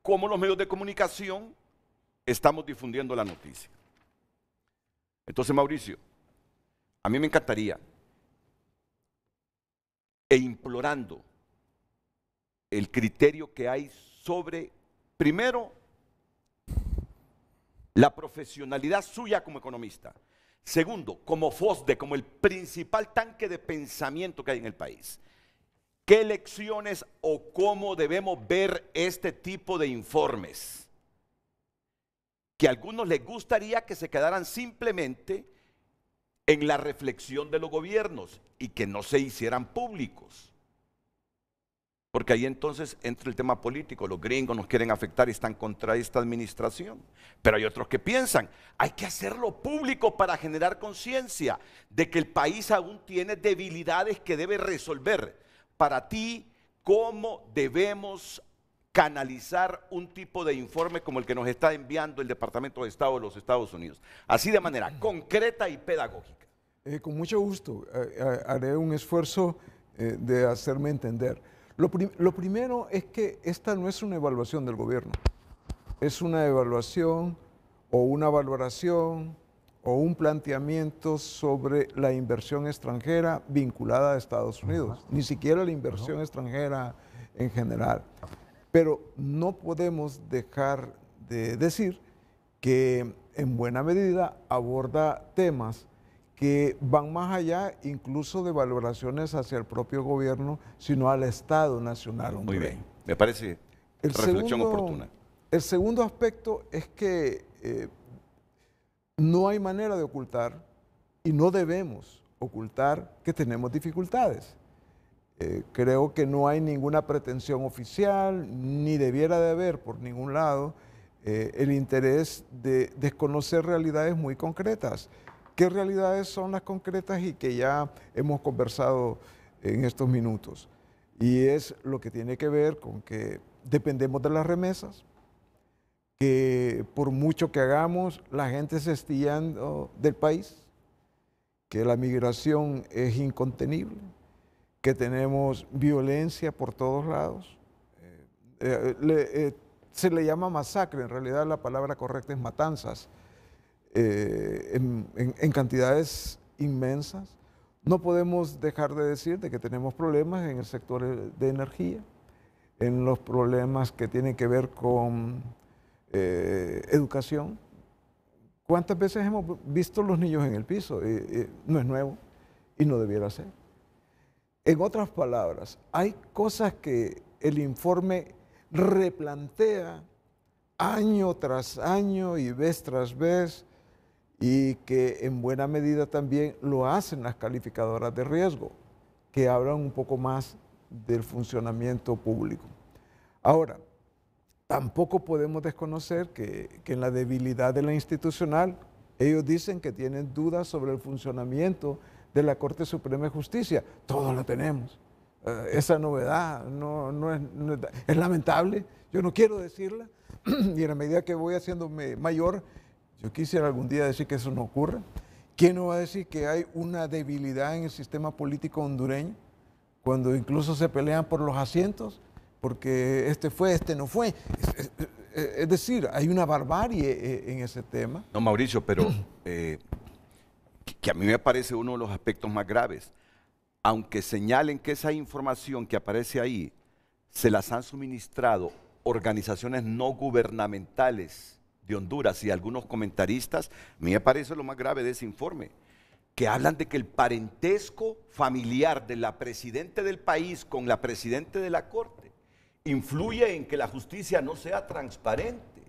como los medios de comunicación estamos difundiendo la noticia. Entonces, Mauricio, a mí me encantaría, e implorando el criterio que hay sobre, primero, la profesionalidad suya como economista. Segundo, como FOSDE, como el principal tanque de pensamiento que hay en el país. ¿Qué lecciones o cómo debemos ver este tipo de informes? Que a algunos les gustaría que se quedaran simplemente en la reflexión de los gobiernos y que no se hicieran públicos. Porque ahí entonces entra el tema político, los gringos nos quieren afectar y están contra esta administración. Pero hay otros que piensan, hay que hacerlo público para generar conciencia de que el país aún tiene debilidades que debe resolver. Para ti, ¿cómo debemos canalizar un tipo de informe como el que nos está enviando el Departamento de Estado de los Estados Unidos? Así de manera concreta y pedagógica. Con mucho gusto, haré un esfuerzo de hacerme entender. Lo primero es que esta no es una evaluación del gobierno, es una evaluación o una valoración o un planteamiento sobre la inversión extranjera vinculada a Estados Unidos, ni siquiera la inversión extranjera en general. Pero no podemos dejar de decir que en buena medida aborda temas que van más allá incluso de valoraciones hacia el propio gobierno, sino al Estado Nacional hondureño. Muy bien, me parece reflexión oportuna. El segundo aspecto es que no hay manera de ocultar y no debemos ocultar que tenemos dificultades. Creo que no hay ninguna pretensión oficial, ni debiera de haber por ningún lado el interés de desconocer realidades muy concretas. ¿Qué realidades son las concretas y que ya hemos conversado en estos minutos? Y es lo que tiene que ver con que dependemos de las remesas, que por mucho que hagamos, la gente se está yendo del país, que la migración es incontenible, que tenemos violencia por todos lados. Se le llama masacre, en realidad la palabra correcta es matanzas, en cantidades inmensas. No podemos dejar de decir de que tenemos problemas en el sector de energía, en los problemas que tienen que ver con educación. ¿Cuántas veces hemos visto los niños en el piso? No es nuevo y no debiera ser. En otras palabras, hay cosas que el informe replantea año tras año y vez tras vez y que en buena medida también lo hacen las calificadoras de riesgo, que hablan un poco más del funcionamiento público. Ahora, tampoco podemos desconocer que en la debilidad de la institucional, ellos dicen que tienen dudas sobre el funcionamiento de la Corte Suprema de Justicia. Todos lo tenemos. Esa novedad es lamentable. Yo no quiero decirla, y en la medida que voy haciéndome mayor, yo quisiera algún día decir que eso no ocurre. ¿Quién no va a decir que hay una debilidad en el sistema político hondureño? Cuando incluso se pelean por los asientos, porque este fue, este no fue. Es decir, hay una barbarie en ese tema. No, Mauricio, pero que a mí me parece uno de los aspectos más graves. Aunque señalen que esa información que aparece ahí se las han suministrado organizaciones no gubernamentales de Honduras y algunos comentaristas, a mí me parece lo más grave de ese informe, que hablan de que el parentesco familiar de la presidenta del país con la presidenta de la Corte influye en que la justicia no sea transparente.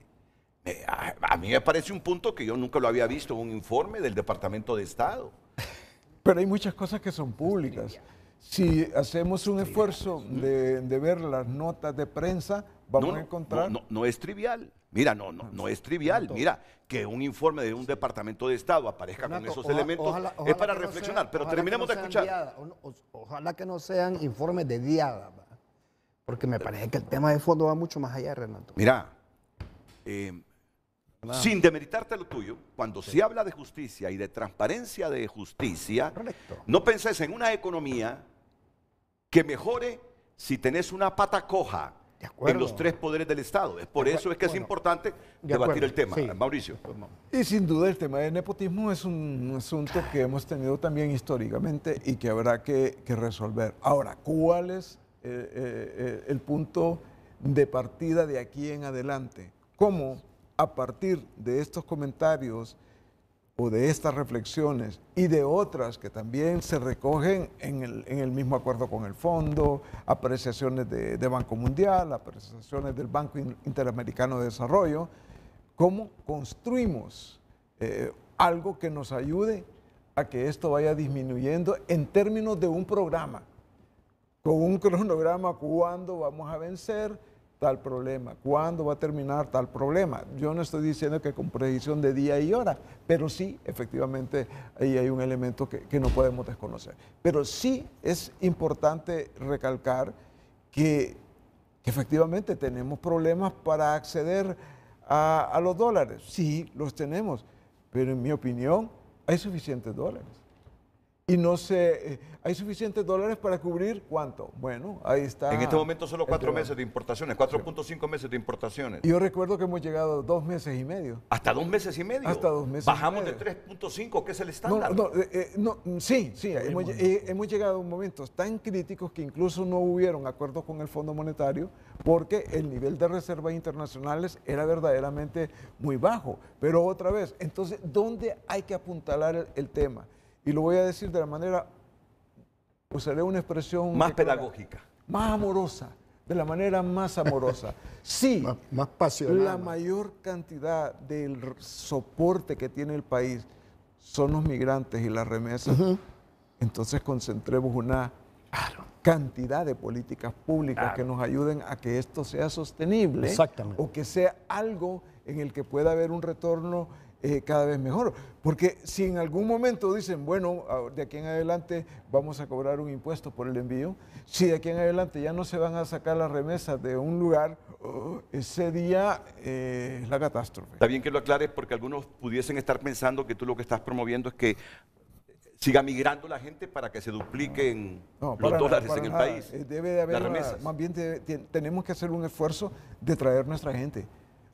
A mí me parece un punto que yo nunca lo había visto en un informe del Departamento de Estado. Pero hay muchas cosas que son públicas. Si hacemos un esfuerzo de ver las notas de prensa, vamos a encontrar... No es trivial. Mira, no es trivial. Mira, que un informe de un Departamento de Estado aparezca con esos elementos es para reflexionar. Pero terminemos de escuchar. Ojalá que no sean informes de diada, porque me parece que el tema de fondo va mucho más allá, Renato. Mira, sin demeritarte lo tuyo, cuando se habla de justicia y de transparencia de justicia, no penses en una economía que mejore si tenés una pata coja en los tres poderes del Estado. Es por eso es que es importante debatir el tema. Sí. Mauricio. Y sin duda el tema del nepotismo es un asunto que hemos tenido también históricamente y que habrá que resolver. Ahora, ¿cuál es el punto de partida de aquí en adelante? ¿Cómo a partir de estos comentarios o de estas reflexiones y de otras que también se recogen en el mismo acuerdo con el fondo, apreciaciones de Banco Mundial, apreciaciones del Banco Interamericano de Desarrollo, cómo construimos algo que nos ayude a que esto vaya disminuyendo en términos de un programa, con un cronograma, cuándo vamos a vencer tal problema, cuándo va a terminar tal problema. Yo no estoy diciendo que con predicción de día y hora, pero sí, efectivamente, ahí hay un elemento que no podemos desconocer. Pero sí es importante recalcar que efectivamente tenemos problemas para acceder a los dólares. Sí, los tenemos, pero en mi opinión hay suficientes dólares. Y no sé, ¿hay suficientes dólares para cubrir cuánto? Bueno, ahí está. En este momento solo 4 meses de importaciones, 4.5 meses de importaciones. Yo recuerdo que hemos llegado a 2 meses y medio. ¿Hasta 2 meses y medio? Hasta 2 meses Bajamos y medio. de 3.5, que es el estándar. Sí, hemos llegado a momentos tan críticos que incluso no hubieron acuerdos con el Fondo Monetario porque el nivel de reservas internacionales era verdaderamente muy bajo. Pero otra vez, entonces, ¿dónde hay que apuntalar el tema? Y lo voy a decir de la manera, usaré una expresión... Más pedagógica. Más amorosa, de la manera más amorosa. Sí, más pasional. La mayor cantidad del soporte que tiene el país son los migrantes y las remesas. Entonces concentremos una cantidad de políticas públicas que nos ayuden a que esto sea sostenible. Exactamente. O que sea algo en el que pueda haber un retorno cada vez mejor, porque si en algún momento dicen, bueno, de aquí en adelante vamos a cobrar un impuesto por el envío, si de aquí en adelante ya no se van a sacar las remesas de un lugar, ese día es la catástrofe. Está bien que lo aclares porque algunos pudiesen estar pensando que tú lo que estás promoviendo es que siga migrando la gente para que se dupliquen los dólares en el país. Debe de haber, más bien tenemos que hacer un esfuerzo de traer nuestra gente.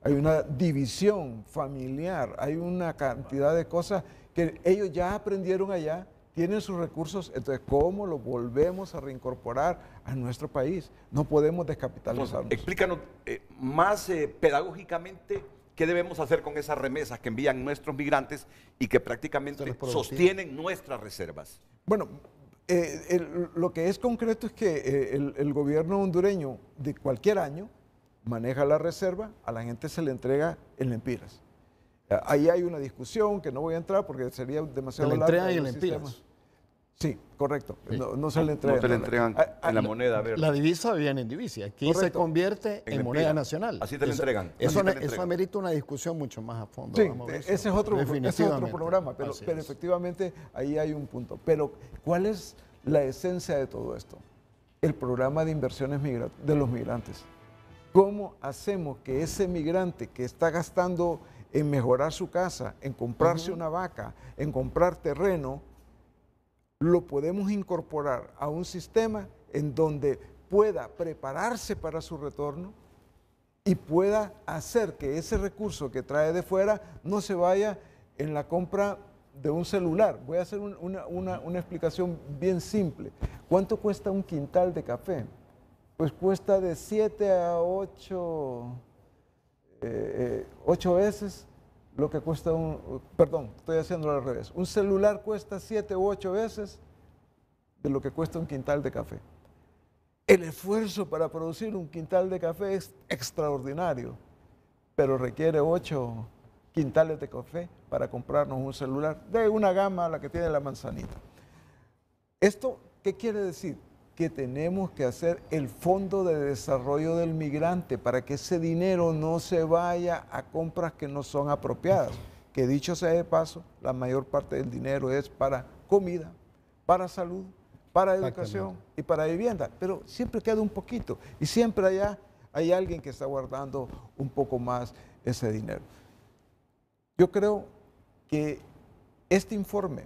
Hay una división familiar, hay una cantidad de cosas que ellos ya aprendieron allá, tienen sus recursos, entonces ¿cómo los volvemos a reincorporar a nuestro país? No podemos descapitalizarnos. Entonces, explícanos más pedagógicamente qué debemos hacer con esas remesas que envían nuestros migrantes y que prácticamente sostienen nuestras reservas. Bueno, lo que es concreto es que el gobierno hondureño de cualquier año maneja la reserva, a la gente se le entrega en lempiras. Ahí hay una discusión que no voy a entrar porque sería demasiado ¿Le largo. entregan y le sistema. empilas? Sí, correcto. Sí. No se le entregan. No te le entregan en la moneda verde. La divisa viene en divisa. Aquí se Correcto. convierte en moneda empira. nacional. Así te la entregan. Eso, Así te la eso entregan. amerita una discusión mucho más a fondo. Sí, vamos a ver ese eso. es otro Definitivamente. programa, pero Así es. efectivamente ahí hay un punto. Pero, ¿cuál es la esencia de todo esto? El programa de inversiones de los migrantes. ¿Cómo hacemos que ese migrante que está gastando en mejorar su casa, en comprarse una vaca, en comprar terreno, lo podemos incorporar a un sistema en donde pueda prepararse para su retorno y pueda hacer que ese recurso que trae de fuera no se vaya en la compra de un celular? Voy a hacer una explicación bien simple. ¿Cuánto cuesta un quintal de café? Pues cuesta de 7 a 8 veces lo que cuesta perdón, estoy haciéndolo al revés. Un celular cuesta 7 u 8 veces de lo que cuesta un quintal de café. El esfuerzo para producir un quintal de café es extraordinario, pero requiere 8 quintales de café para comprarnos un celular de una gama, la que tiene la manzanita. ¿Esto qué quiere decir? Que tenemos que hacer el fondo de desarrollo del migrante para que ese dinero no se vaya a compras que no son apropiadas. Que dicho sea de paso, la mayor parte del dinero es para comida, para salud, para educación y para vivienda. Pero siempre queda un poquito y siempre allá hay alguien que está guardando un poco más ese dinero. Yo creo que este informe,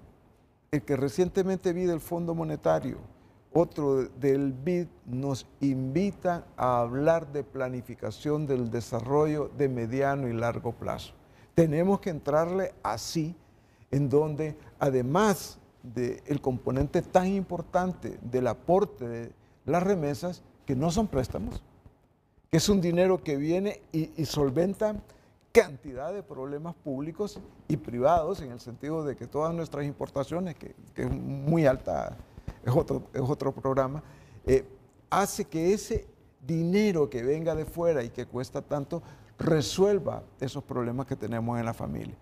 el que recientemente vi del Fondo Monetario, otro del BID, nos invitan a hablar de planificación del desarrollo de mediano y largo plazo. Tenemos que entrarle así, en donde además del componente tan importante del aporte de las remesas, que no son préstamos, que es un dinero que viene y solventa cantidad de problemas públicos y privados, en el sentido de que todas nuestras importaciones, que es muy alta, es otro programa, hace que ese dinero que venga de fuera y que cuesta tanto resuelva esos problemas que tenemos en la familia.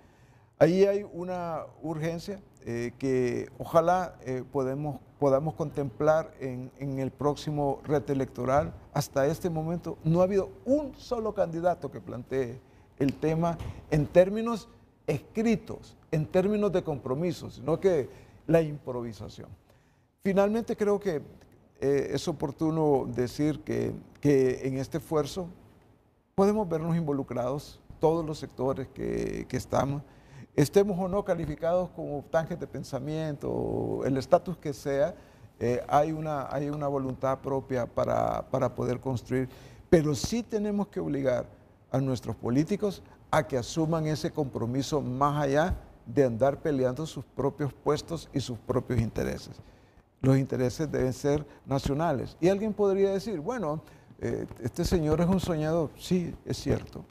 Ahí hay una urgencia que ojalá podamos contemplar en el próximo reto electoral. Hasta este momento no ha habido un solo candidato que plantee el tema en términos escritos, en términos de compromisos, sino que la improvisación. Finalmente creo que es oportuno decir que en este esfuerzo podemos vernos involucrados todos los sectores que estemos o no calificados como tanques de pensamiento, el estatus que sea, hay una voluntad propia para poder construir, pero sí tenemos que obligar a nuestros políticos a que asuman ese compromiso más allá de andar peleando sus propios puestos y sus propios intereses. Los intereses deben ser nacionales. Y alguien podría decir, bueno, este señor es un soñador. Sí, es cierto.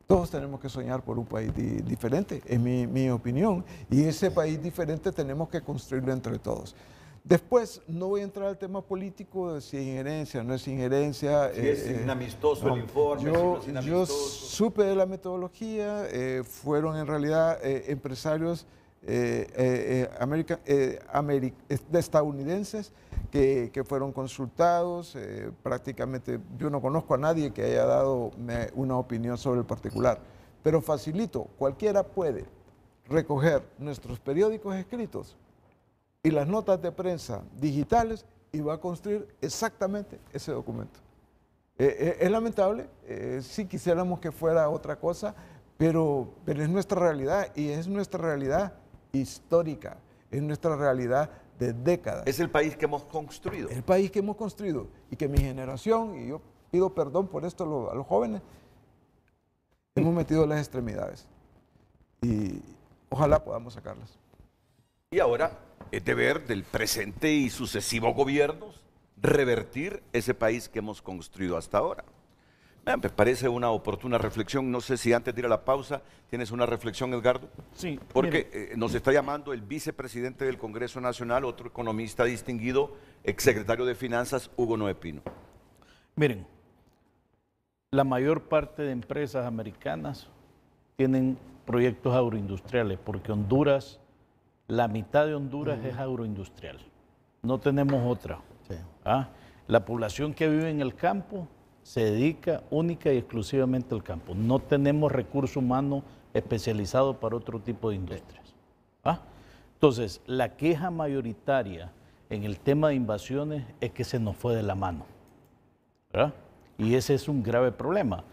Todos tenemos que soñar por un país diferente, es mi opinión. Y ese país diferente tenemos que construirlo entre todos. Después, no voy a entrar al tema político de si es injerencia o no es injerencia. Si es inamistoso el informe, si no es inamistoso. Yo supe de la metodología, fueron en realidad empresarios estadounidenses que fueron consultados. Prácticamente yo no conozco a nadie que haya dado una opinión sobre el particular, pero facilito, cualquiera puede recoger nuestros periódicos escritos y las notas de prensa digitales y va a construir exactamente ese documento. Es lamentable, si quisiéramos que fuera otra cosa, pero es nuestra realidad y es nuestra realidad histórica, es nuestra realidad de décadas. Es el país que hemos construido. El país que hemos construido y que mi generación, y yo pido perdón por esto a los jóvenes, hemos metido las extremidades y ojalá podamos sacarlas. Y ahora es deber del presente y sucesivos gobiernos revertir ese país que hemos construido hasta ahora. Me parece una oportuna reflexión. No sé si antes de ir a la pausa tienes una reflexión, Edgardo. Sí. Porque nos está llamando el vicepresidente del Congreso Nacional, otro economista distinguido, exsecretario de Finanzas, Hugo Noé Pino. Miren, la mayor parte de empresas americanas tienen proyectos agroindustriales, porque Honduras, la mitad de Honduras es agroindustrial. No tenemos otra. Sí. ¿Ah? La población que vive en el campo se dedica única y exclusivamente al campo. No tenemos recurso humano especializado para otro tipo de industrias. ¿Ah? Entonces, la queja mayoritaria en el tema de invasiones es que se nos fue de la mano, ¿verdad? Y ese es un grave problema.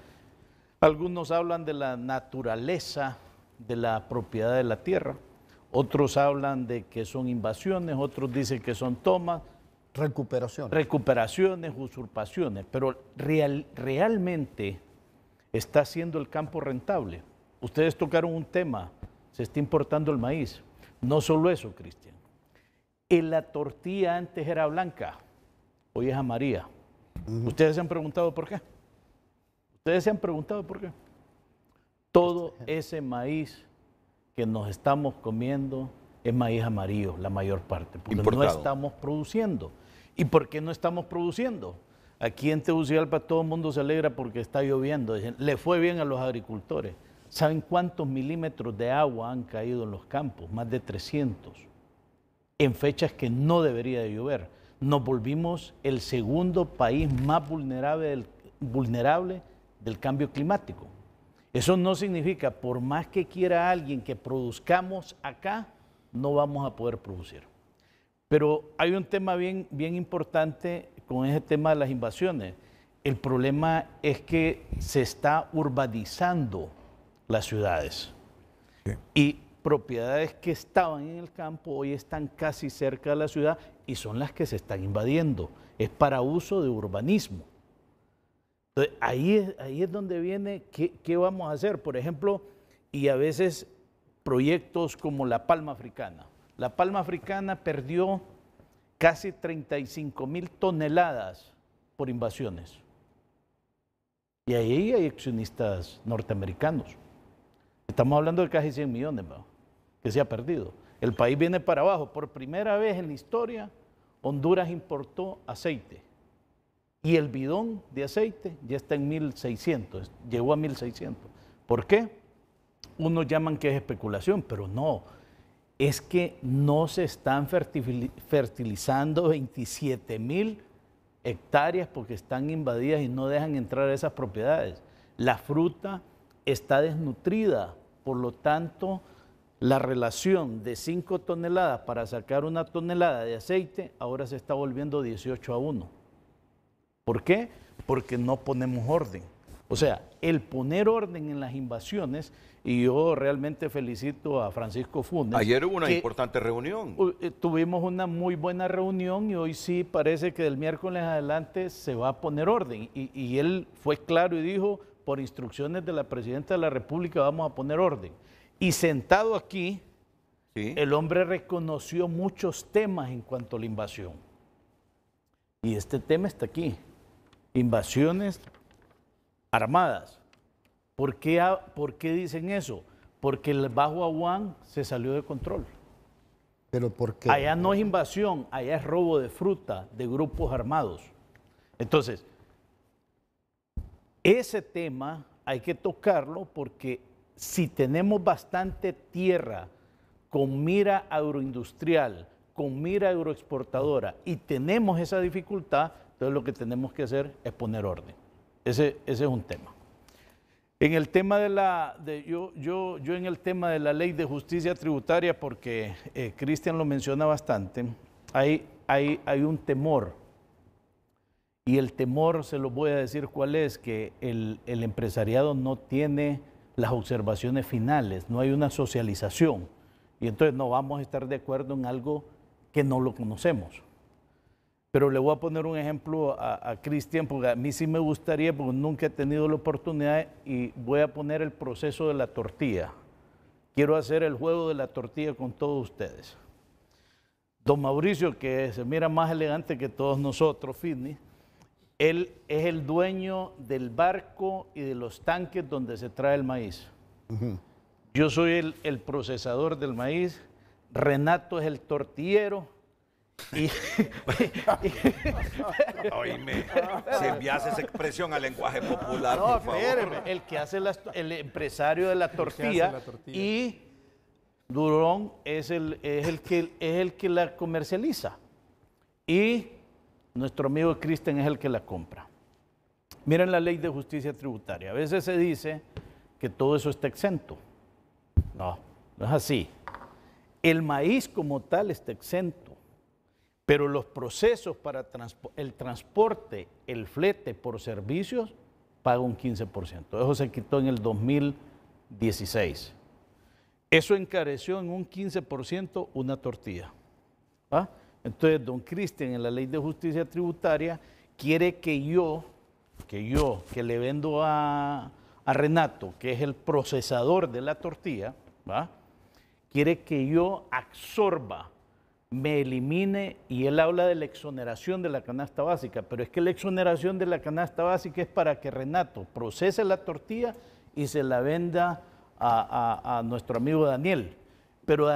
Algunos hablan de la naturaleza de la propiedad de la tierra, otros hablan de que son invasiones, otros dicen que son tomas, recuperaciones, usurpaciones, pero realmente está haciendo el campo rentable. Ustedes tocaron un tema, se está importando el maíz. No solo eso, Cristian. La tortilla antes era blanca, hoy es amarilla. ¿Ustedes se han preguntado por qué? ¿Ustedes se han preguntado por qué? Todo ese maíz que nos estamos comiendo es maíz amarillo, la mayor parte, porque importado. no estamos produciendo. ¿Y por qué no estamos produciendo? Aquí en Tegucigalpa todo el mundo se alegra porque está lloviendo. Dicen, le fue bien a los agricultores. ¿Saben cuántos milímetros de agua han caído en los campos? Más de 300. En fechas que no debería de llover. Nos volvimos el segundo país más vulnerable del cambio climático. Eso no significa, por más que quiera alguien que produzcamos acá, no vamos a poder producir. Pero hay un tema bien importante con ese tema de las invasiones. El problema es que se está urbanizando las ciudades. Sí. Y propiedades que estaban en el campo hoy están casi cerca de la ciudad y son las que se están invadiendo. Es para uso de urbanismo. Entonces, ahí es donde viene qué vamos a hacer. Por ejemplo, y a veces proyectos como la palma africana. La palma africana perdió casi 35,000 toneladas por invasiones. Y ahí hay accionistas norteamericanos. Estamos hablando de casi 100 millones, ¿no?, que se ha perdido. El país viene para abajo. Por primera vez en la historia, Honduras importó aceite. Y el bidón de aceite ya está en 1.600, llegó a 1.600. ¿Por qué? Unos llaman que es especulación, pero no. Es que no se están fertilizando 27,000 hectáreas porque están invadidas y no dejan entrar a esas propiedades. La fruta está desnutrida, por lo tanto, la relación de 5 toneladas para sacar 1 tonelada de aceite ahora se está volviendo 18-1. ¿Por qué? Porque no ponemos orden. O sea, el poner orden en las invasiones, y yo realmente felicito a Francisco Funes. Ayer hubo una importante reunión. Tuvimos una muy buena reunión y hoy sí parece que del miércoles adelante se va a poner orden. Y él fue claro y dijo, por instrucciones de la Presidenta de la República vamos a poner orden. Y sentado aquí, ¿sí?, el hombre reconoció muchos temas en cuanto a la invasión. Y este tema está aquí. Invasiones armadas. ¿Por qué dicen eso? Porque el Bajo Aguán se salió de control. ¿Pero por qué? Allá no es invasión, allá es robo de fruta de grupos armados. Entonces, ese tema hay que tocarlo porque si tenemos bastante tierra con mira agroindustrial, con mira agroexportadora y tenemos esa dificultad, entonces lo que tenemos que hacer es poner orden. Ese es un tema. En el tema yo en el tema de la ley de justicia tributaria, porque Cristian lo menciona bastante, hay un temor. Y el temor, se lo voy a decir cuál es, que el empresariado no tiene las observaciones finales, no hay una socialización. Y entonces no vamos a estar de acuerdo en algo que no lo conocemos. Pero le voy a poner un ejemplo a Cristian, porque a mí sí me gustaría, porque nunca he tenido la oportunidad, y voy a poner el proceso de la tortilla. Quiero hacer el juego de la tortilla con todos ustedes. Don Mauricio, que se mira más elegante que todos nosotros, Fitney, él es el dueño del barco y de los tanques donde se trae el maíz. Yo soy el procesador del maíz, Renato es el tortillero, Oíme, si envías esa expresión al lenguaje popular, No, por favor. espéreme, el que hace el empresario de la hace tortilla, la tortilla. y Durón es el que la comercializa y nuestro amigo Cristian es el que la compra. Miren la ley de justicia tributaria. A veces se dice que todo eso está exento. No, no es así. El maíz como tal está exento, pero los procesos para el transporte, el flete por servicios, paga un 15%. Eso se quitó en el 2016. Eso encareció en un 15% una tortilla. ¿Ah? Entonces, don Cristian, en la ley de justicia tributaria, quiere que le vendo a Renato, que es el procesador de la tortilla, ¿va? Quiere que yo absorba, me elimine, y él habla de la exoneración de la canasta básica, pero es que la exoneración de la canasta básica es para que Renato procese la tortilla y se la venda a nuestro amigo Daniel. Pero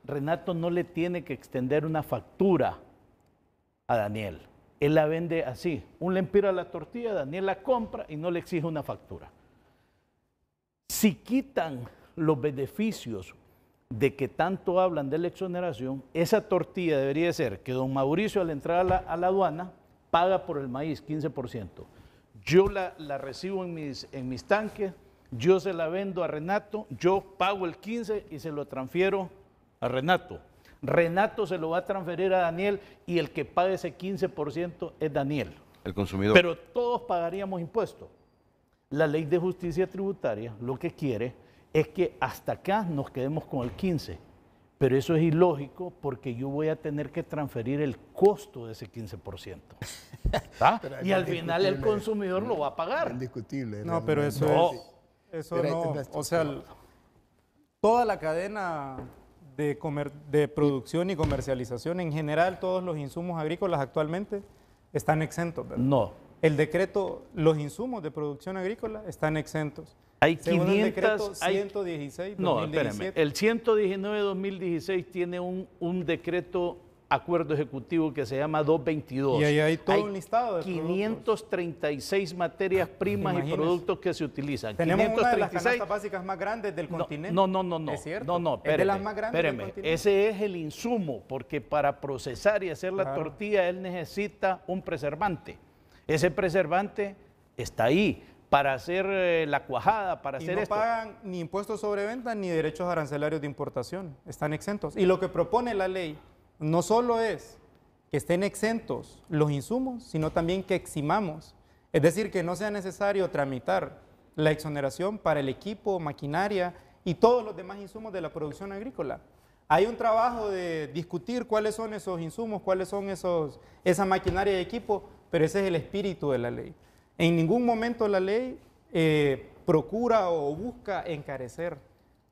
Renato no le tiene que extender una factura a Daniel. Él la vende así. Un lempiro a la tortilla, Daniel la compra y no le exige una factura. Si quitan los beneficios de que tanto hablan de la exoneración, esa tortilla debería ser que don Mauricio al entrar a la aduana paga por el maíz 15%. Yo la recibo en mis tanques, yo se la vendo a Renato, yo pago el 15% y se lo transfiero a Renato. Renato se lo va a transferir a Daniel y el que pague ese 15% es Daniel. El consumidor. Pero todos pagaríamos impuestos. La ley de justicia tributaria lo que quiere es que hasta acá nos quedemos con el 15%. Pero eso es ilógico porque yo voy a tener que transferir el costo de ese 15%. ¿Ah? Y al final el consumidor lo va a pagar. Indiscutible. No, pero eso No. eso no. O sea, toda la cadena de producción y comercialización, en general, todos los insumos agrícolas actualmente están exentos, ¿verdad? No. El decreto, los insumos de producción agrícola están exentos. Hay Según 500, el decreto 116, No, 2017. espérame. El 119-2016 tiene un decreto, acuerdo ejecutivo que se llama 222. Y ahí hay todo un listado de 536 materias primas y Imagínese. productos que se utilizan. Tenemos una de las 536. canastas básicas más grandes del continente. No. Es cierto. No, Es de espéreme, las más grandes del espéreme. continente. Ese es el insumo, porque para procesar y hacer la Claro. tortilla él necesita un preservante. Ese preservante está ahí para hacer la cuajada, para Y hacer no esto. pagan ni impuestos sobre venta ni derechos arancelarios de importación. Están exentos. Y lo que propone la ley no solo es que estén exentos los insumos, sino también que eximamos. Es decir, que no sea necesario tramitar la exoneración para el equipo, maquinaria y todos los demás insumos de la producción agrícola. Hay un trabajo de discutir cuáles son esos insumos, cuáles son esa maquinaria y equipo, pero ese es el espíritu de la ley. En ningún momento la ley procura o busca encarecer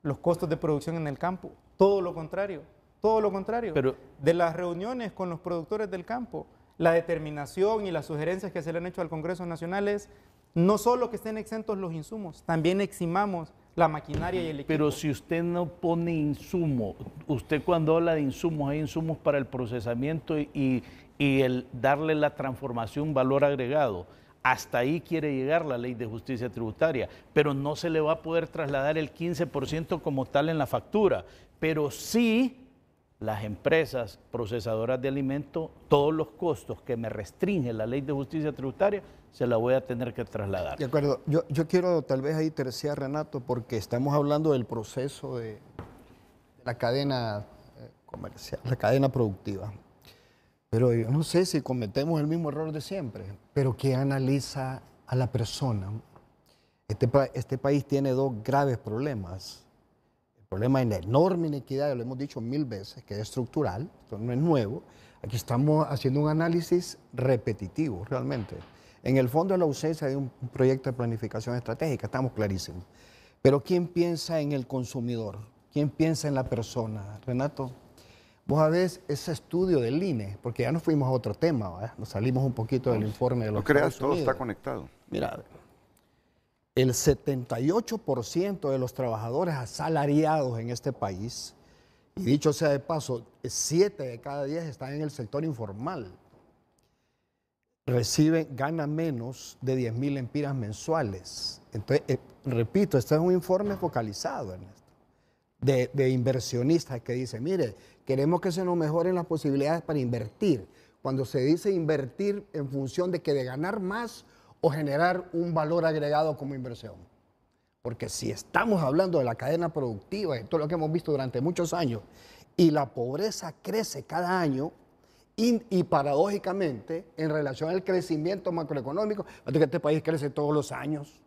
los costos de producción en el campo. Todo lo contrario, todo lo contrario. Pero- de las reuniones con los productores del campo, la determinación y las sugerencias que se le han hecho al Congreso Nacional es no solo que estén exentos los insumos, también eximamos la maquinaria y el equipo. Pero si usted no pone insumo, usted cuando habla de insumos, hay insumos para el procesamiento y el darle la transformación, valor agregado. Hasta ahí quiere llegar la ley de justicia tributaria, pero no se le va a poder trasladar el 15% como tal en la factura, pero sí las empresas procesadoras de alimentos, todos los costos que me restringe la ley de justicia tributaria, se la voy a tener que trasladar. De acuerdo. Yo quiero tal vez ahí terciar, Renato, porque estamos hablando del proceso de la cadena comercial, la cadena productiva. Pero yo no sé si cometemos el mismo error de siempre, pero que analiza a la persona. Este país tiene dos graves problemas. El problema de la enorme inequidad, lo hemos dicho 1000 veces, que es estructural, esto no es nuevo. Aquí estamos haciendo un análisis repetitivo, realmente. En el fondo es la ausencia de un proyecto de planificación estratégica, estamos clarísimos. Pero ¿quién piensa en el consumidor? ¿Quién piensa en la persona? Renato, vos sabés ese estudio del INE, porque ya nos fuimos a otro tema, ¿verdad? Nos salimos un poquito del informe de los No creas, Estados todo Unidos. está conectado. Mira, el 78% de los trabajadores asalariados en este país y dicho sea de paso, 7 de cada 10 están en el sector informal, ganan menos de 10.000 lempiras mensuales. Entonces, repito, este es un informe focalizado en esto, de inversionistas que dicen, mire, queremos que se nos mejoren las posibilidades para invertir. Cuando se dice invertir en función de ganar más o generar un valor agregado como inversión. Porque si estamos hablando de la cadena productiva, de todo lo que hemos visto durante muchos años, y la pobreza crece cada año, y paradójicamente, en relación al crecimiento macroeconómico, fíjate que este país crece todos los años.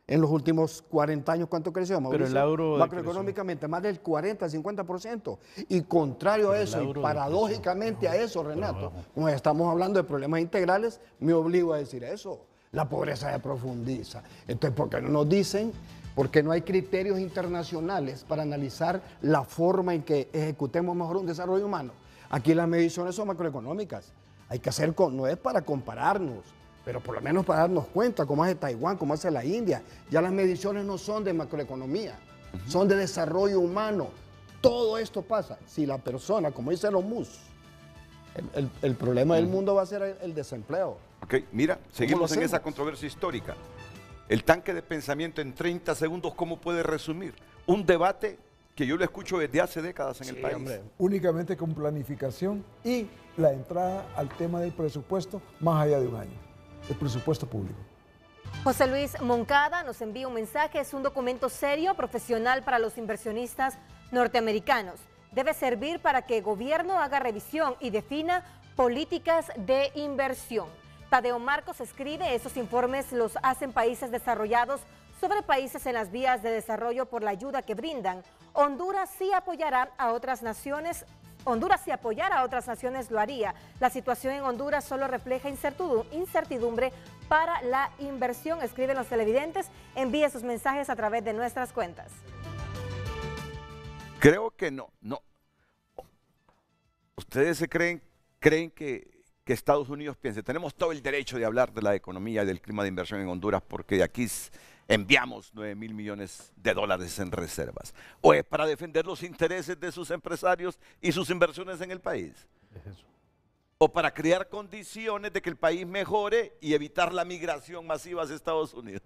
En los últimos 40 años, ¿cuánto creció, Mauricio? Pero el euro macroeconómicamente, más del 40-50%. Y contrario a eso, y paradójicamente a eso, Renato, como estamos hablando de problemas integrales, me obligo a decir eso. La pobreza se profundiza. Entonces, ¿por qué no nos dicen? Porque no hay criterios internacionales para analizar la forma en que ejecutemos mejor un desarrollo humano. Aquí las mediciones son macroeconómicas. Hay que hacer, no es para compararnos, pero por lo menos para darnos cuenta cómo hace Taiwán, cómo hace la India. Ya las mediciones no son de macroeconomía, son de desarrollo humano. Todo esto pasa. Si la persona, como dice los MUS, el problema del mundo va a ser el desempleo. Ok, mira, seguimos en esa controversia histórica. El tanque de pensamiento en 30 segundos, ¿cómo puede resumir? Un debate que yo lo escucho desde hace décadas en el país. Hombre. Únicamente con planificación y la entrada al tema del presupuesto más allá de un año, el presupuesto público. José Luis Moncada nos envía un mensaje, es un documento serio, profesional para los inversionistas norteamericanos. Debe servir para que el gobierno haga revisión y defina políticas de inversión. Tadeo Marcos escribe, esos informes los hacen países desarrollados sobre países en las vías de desarrollo por la ayuda que brindan. Honduras sí apoyará a otras naciones. Honduras, si apoyara a otras naciones, lo haría. La situación en Honduras solo refleja incertidumbre para la inversión, escriben los televidentes. Envíe sus mensajes a través de nuestras cuentas. Creo que no. Ustedes se creen que Estados Unidos piense, tenemos todo el derecho de hablar de la economía y del clima de inversión en Honduras porque de aquí enviamos 9.000 millones de dólares en reservas. ¿O es para defender los intereses de sus empresarios y sus inversiones en el país? Es eso. ¿O para crear condiciones de que el país mejore y evitar la migración masiva hacia Estados Unidos?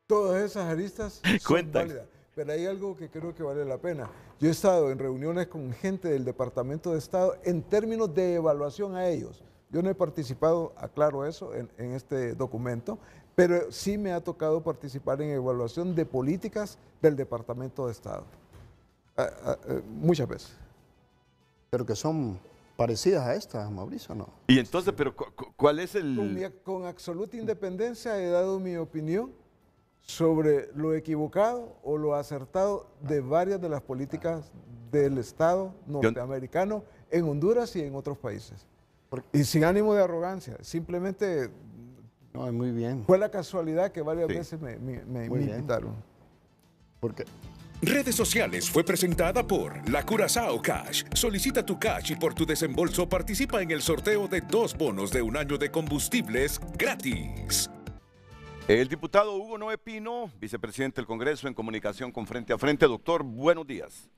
Todas esas aristas son válidas, pero hay algo que creo que vale la pena. Yo he estado en reuniones con gente del Departamento de Estado en términos de evaluación a ellos. Yo no he participado, aclaro eso, en este documento, pero sí me ha tocado participar en evaluación de políticas del Departamento de Estado. Muchas veces. Pero que son parecidas a estas, Mauricio, ¿no? Y entonces, pero ¿cuál es el...? Con absoluta independencia he dado mi opinión sobre lo equivocado o lo acertado de varias de las políticas del Estado norteamericano en Honduras y en otros países. Y sin ánimo de arrogancia, simplemente no, muy bien. Fue la casualidad que varias veces me invitaron. Porque Redes sociales fue presentada por La Curazao Cash. Solicita tu cash y por tu desembolso participa en el sorteo de 2 bonos de 1 año de combustibles gratis. El diputado Hugo Noé Pino, vicepresidente del Congreso en comunicación con Frente a Frente. Doctor, buenos días.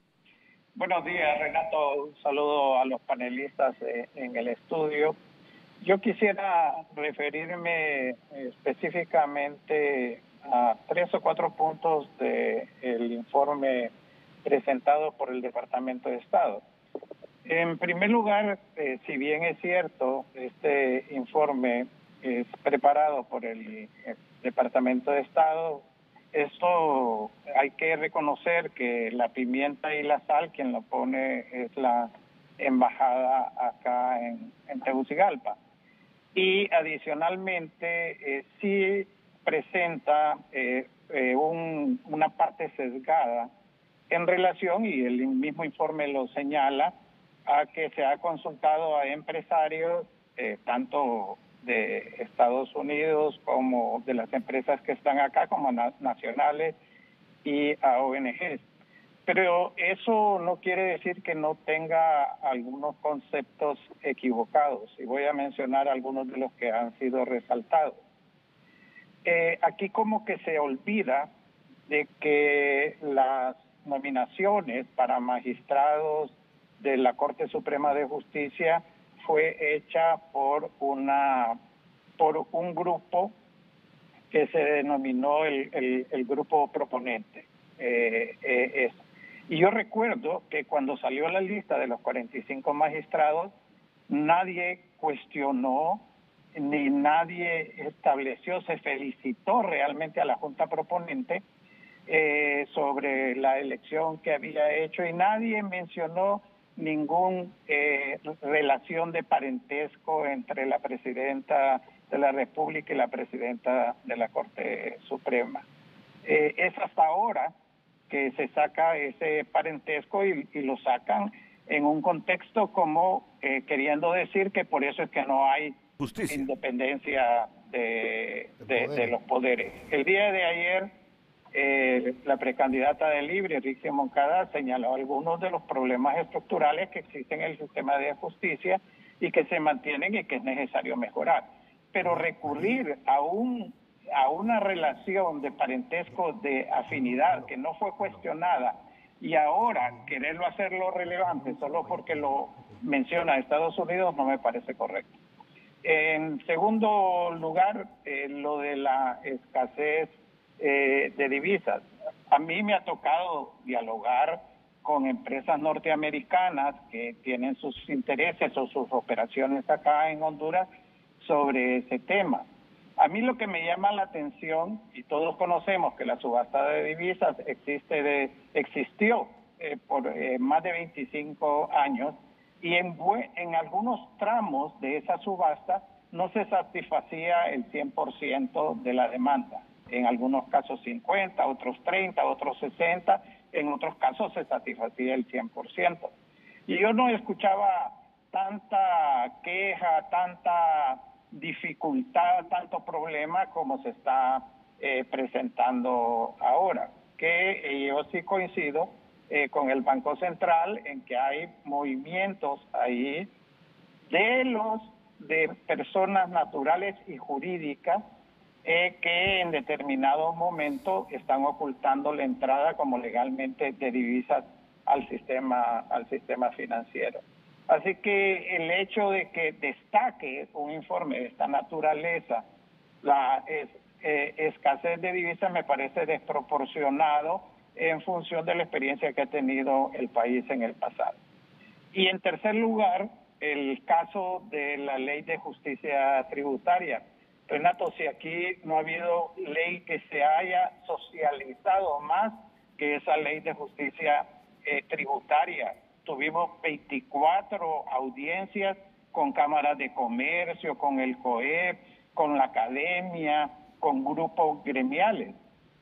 Buenos días, Renato. Un saludo a los panelistas en el estudio. Yo quisiera referirme específicamente a 3 o 4 puntos del informe presentado por el Departamento de Estado. En primer lugar, si bien es cierto, este informe es preparado por el Departamento de Estado, esto hay que reconocer que la pimienta y la sal, quien lo pone es la embajada acá en Tegucigalpa. Y adicionalmente sí presenta una parte sesgada en relación, y el mismo informe lo señala, a que se ha consultado a empresarios tanto de Estados Unidos como de las empresas que están acá, como nacionales y a ONGs. Pero eso no quiere decir que no tenga algunos conceptos equivocados, y voy a mencionar algunos de los que han sido resaltados. Aquí como que se olvida de que las nominaciones para magistrados de la Corte Suprema de Justicia fue hecha por un grupo que se denominó el grupo proponente. Y yo recuerdo que cuando salió la lista de los 45 magistrados, nadie cuestionó ni nadie estableció, se felicitó realmente a la Junta Proponente sobre la elección que había hecho, y nadie mencionó ninguna relación de parentesco entre la presidenta de la República y la presidenta de la Corte Suprema. Es hasta ahora que se saca ese parentesco y lo sacan en un contexto como queriendo decir que por eso es que no hay justicia, independencia de los poderes. El día de ayer la precandidata de Libre, Rixia Moncada, señaló algunos de los problemas estructurales que existen en el sistema de justicia y que se mantienen y que es necesario mejorar. Pero recurrir a una relación de parentesco, de afinidad que no fue cuestionada, y ahora quererlo hacerlo relevante solo porque lo menciona Estados Unidos, no me parece correcto. En segundo lugar, lo de la escasez de divisas. A mí me ha tocado dialogar con empresas norteamericanas que tienen sus intereses o sus operaciones acá en Honduras sobre ese tema. A mí lo que me llama la atención, y todos conocemos que la subasta de divisas existió por más de 25 años, y en algunos tramos de esa subasta no se satisfacía el 100% de la demanda. En algunos casos 50, otros 30, otros 60, en otros casos se satisfacía el 100%. Y yo no escuchaba tanta queja, tanta dificultad, tanto problema como se está presentando ahora. Que yo sí coincido con el Banco Central en que hay movimientos ahí de personas naturales y jurídicas que en determinados momentos están ocultando la entrada como legalmente de divisas al sistema financiero. Así que el hecho de que destaque un informe de esta naturaleza, la escasez de divisas, me parece desproporcionado en función de la experiencia que ha tenido el país en el pasado. Y en tercer lugar, el caso de la ley de justicia tributaria. Renato, si aquí no ha habido ley que se haya socializado más que esa ley de justicia tributaria. Tuvimos 24 audiencias con cámaras de comercio, con el COEP, con la academia, con grupos gremiales.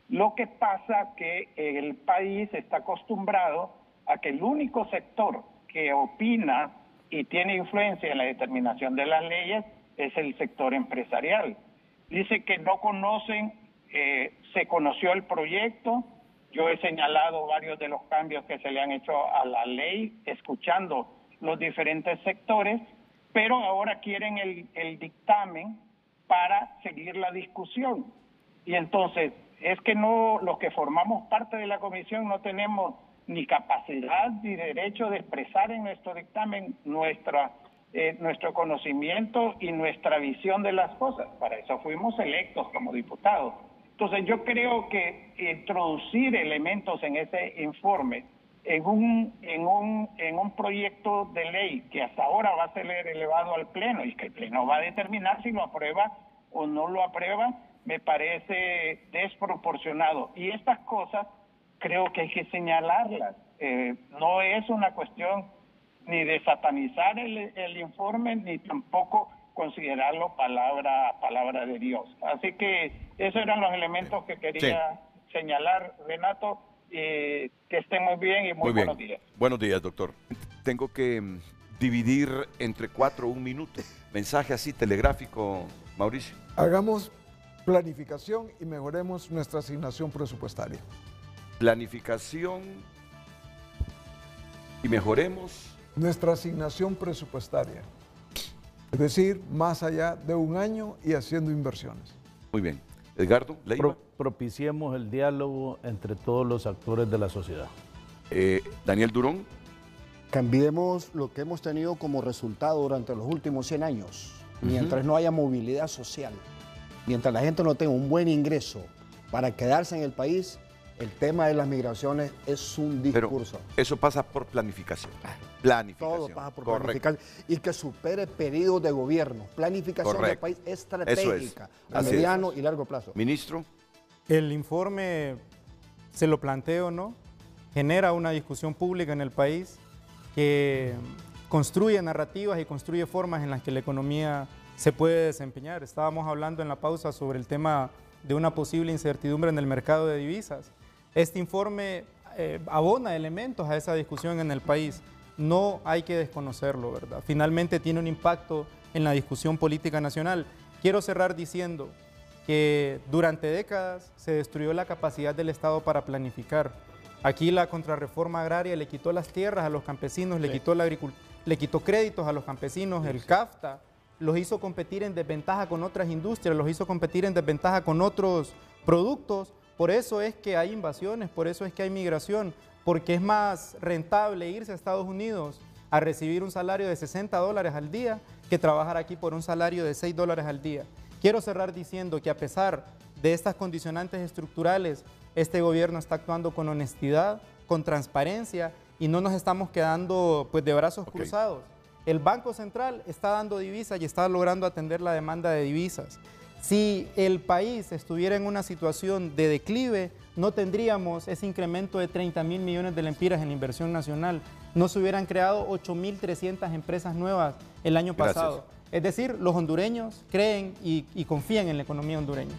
Lo que pasa que el país está acostumbrado a que el único sector que opina y tiene influencia en la determinación de las leyes es el sector empresarial. Dice que no conocen, se conoció el proyecto. Yo he señalado varios de los cambios que se le han hecho a la ley, escuchando los diferentes sectores, pero ahora quieren el dictamen para seguir la discusión. Y entonces, es que no, los que formamos parte de la comisión no tenemos ni capacidad ni derecho de expresar en nuestro dictamen nuestro conocimiento y nuestra visión de las cosas. Para eso fuimos electos como diputados. Entonces yo creo que introducir elementos en ese informe, en un proyecto de ley que hasta ahora va a ser elevado al Pleno y que el Pleno va a determinar si lo aprueba o no lo aprueba, me parece desproporcionado. Y estas cosas creo que hay que señalarlas. No es una cuestión ni de satanizar el informe, ni tampoco considerarlo palabra de Dios. Así que esos eran los elementos que quería señalar, Renato. Que estén muy bien y muy buenos días. Buenos días, doctor. Tengo que dividir entre 4 un minuto. Mensaje así telegráfico, Mauricio. Hagamos planificación y mejoremos nuestra asignación presupuestaria. Planificación y mejoremos nuestra asignación presupuestaria. Es decir, más allá de un año y haciendo inversiones. Muy bien. Edgardo, Leiva. Propiciemos el diálogo entre todos los actores de la sociedad. Daniel Durón. Cambiemos lo que hemos tenido como resultado durante los últimos 100 años. Mientras no haya movilidad social, mientras la gente no tenga un buen ingreso para quedarse en el país, el tema de las migraciones es un discurso. Pero eso pasa por planificación. Planificación. Todo pasa por planificación. Y que supere periodos de gobierno. Planificación del país estratégica, a mediano y largo plazo. Ministro. El informe, se lo planteo, ¿no? Genera una discusión pública en el país que construye narrativas y construye formas en las que la economía se puede desempeñar. Estábamos hablando en la pausa sobre el tema de una posible incertidumbre en el mercado de divisas. Este informe abona elementos a esa discusión en el país. No hay que desconocerlo, ¿verdad? Finalmente tiene un impacto en la discusión política nacional. Quiero cerrar diciendo que durante décadas se destruyó la capacidad del Estado para planificar. Aquí la contrarreforma agraria le quitó las tierras a los campesinos, le quitó créditos a los campesinos, el CAFTA los hizo competir en desventaja con otras industrias, los hizo competir en desventaja con otros productos. Por eso es que hay invasiones, por eso es que hay migración, porque es más rentable irse a Estados Unidos a recibir un salario de $60 al día que trabajar aquí por un salario de $6 al día. Quiero cerrar diciendo que a pesar de estas condicionantes estructurales, este gobierno está actuando con honestidad, con transparencia y no nos estamos quedando pues, de brazos cruzados. El Banco Central está dando divisas y está logrando atender la demanda de divisas. Si el país estuviera en una situación de declive, no tendríamos ese incremento de 30.000 millones de lempiras en inversión nacional. No se hubieran creado 8.300 empresas nuevas el año pasado. Es decir, los hondureños creen y confían en la economía hondureña.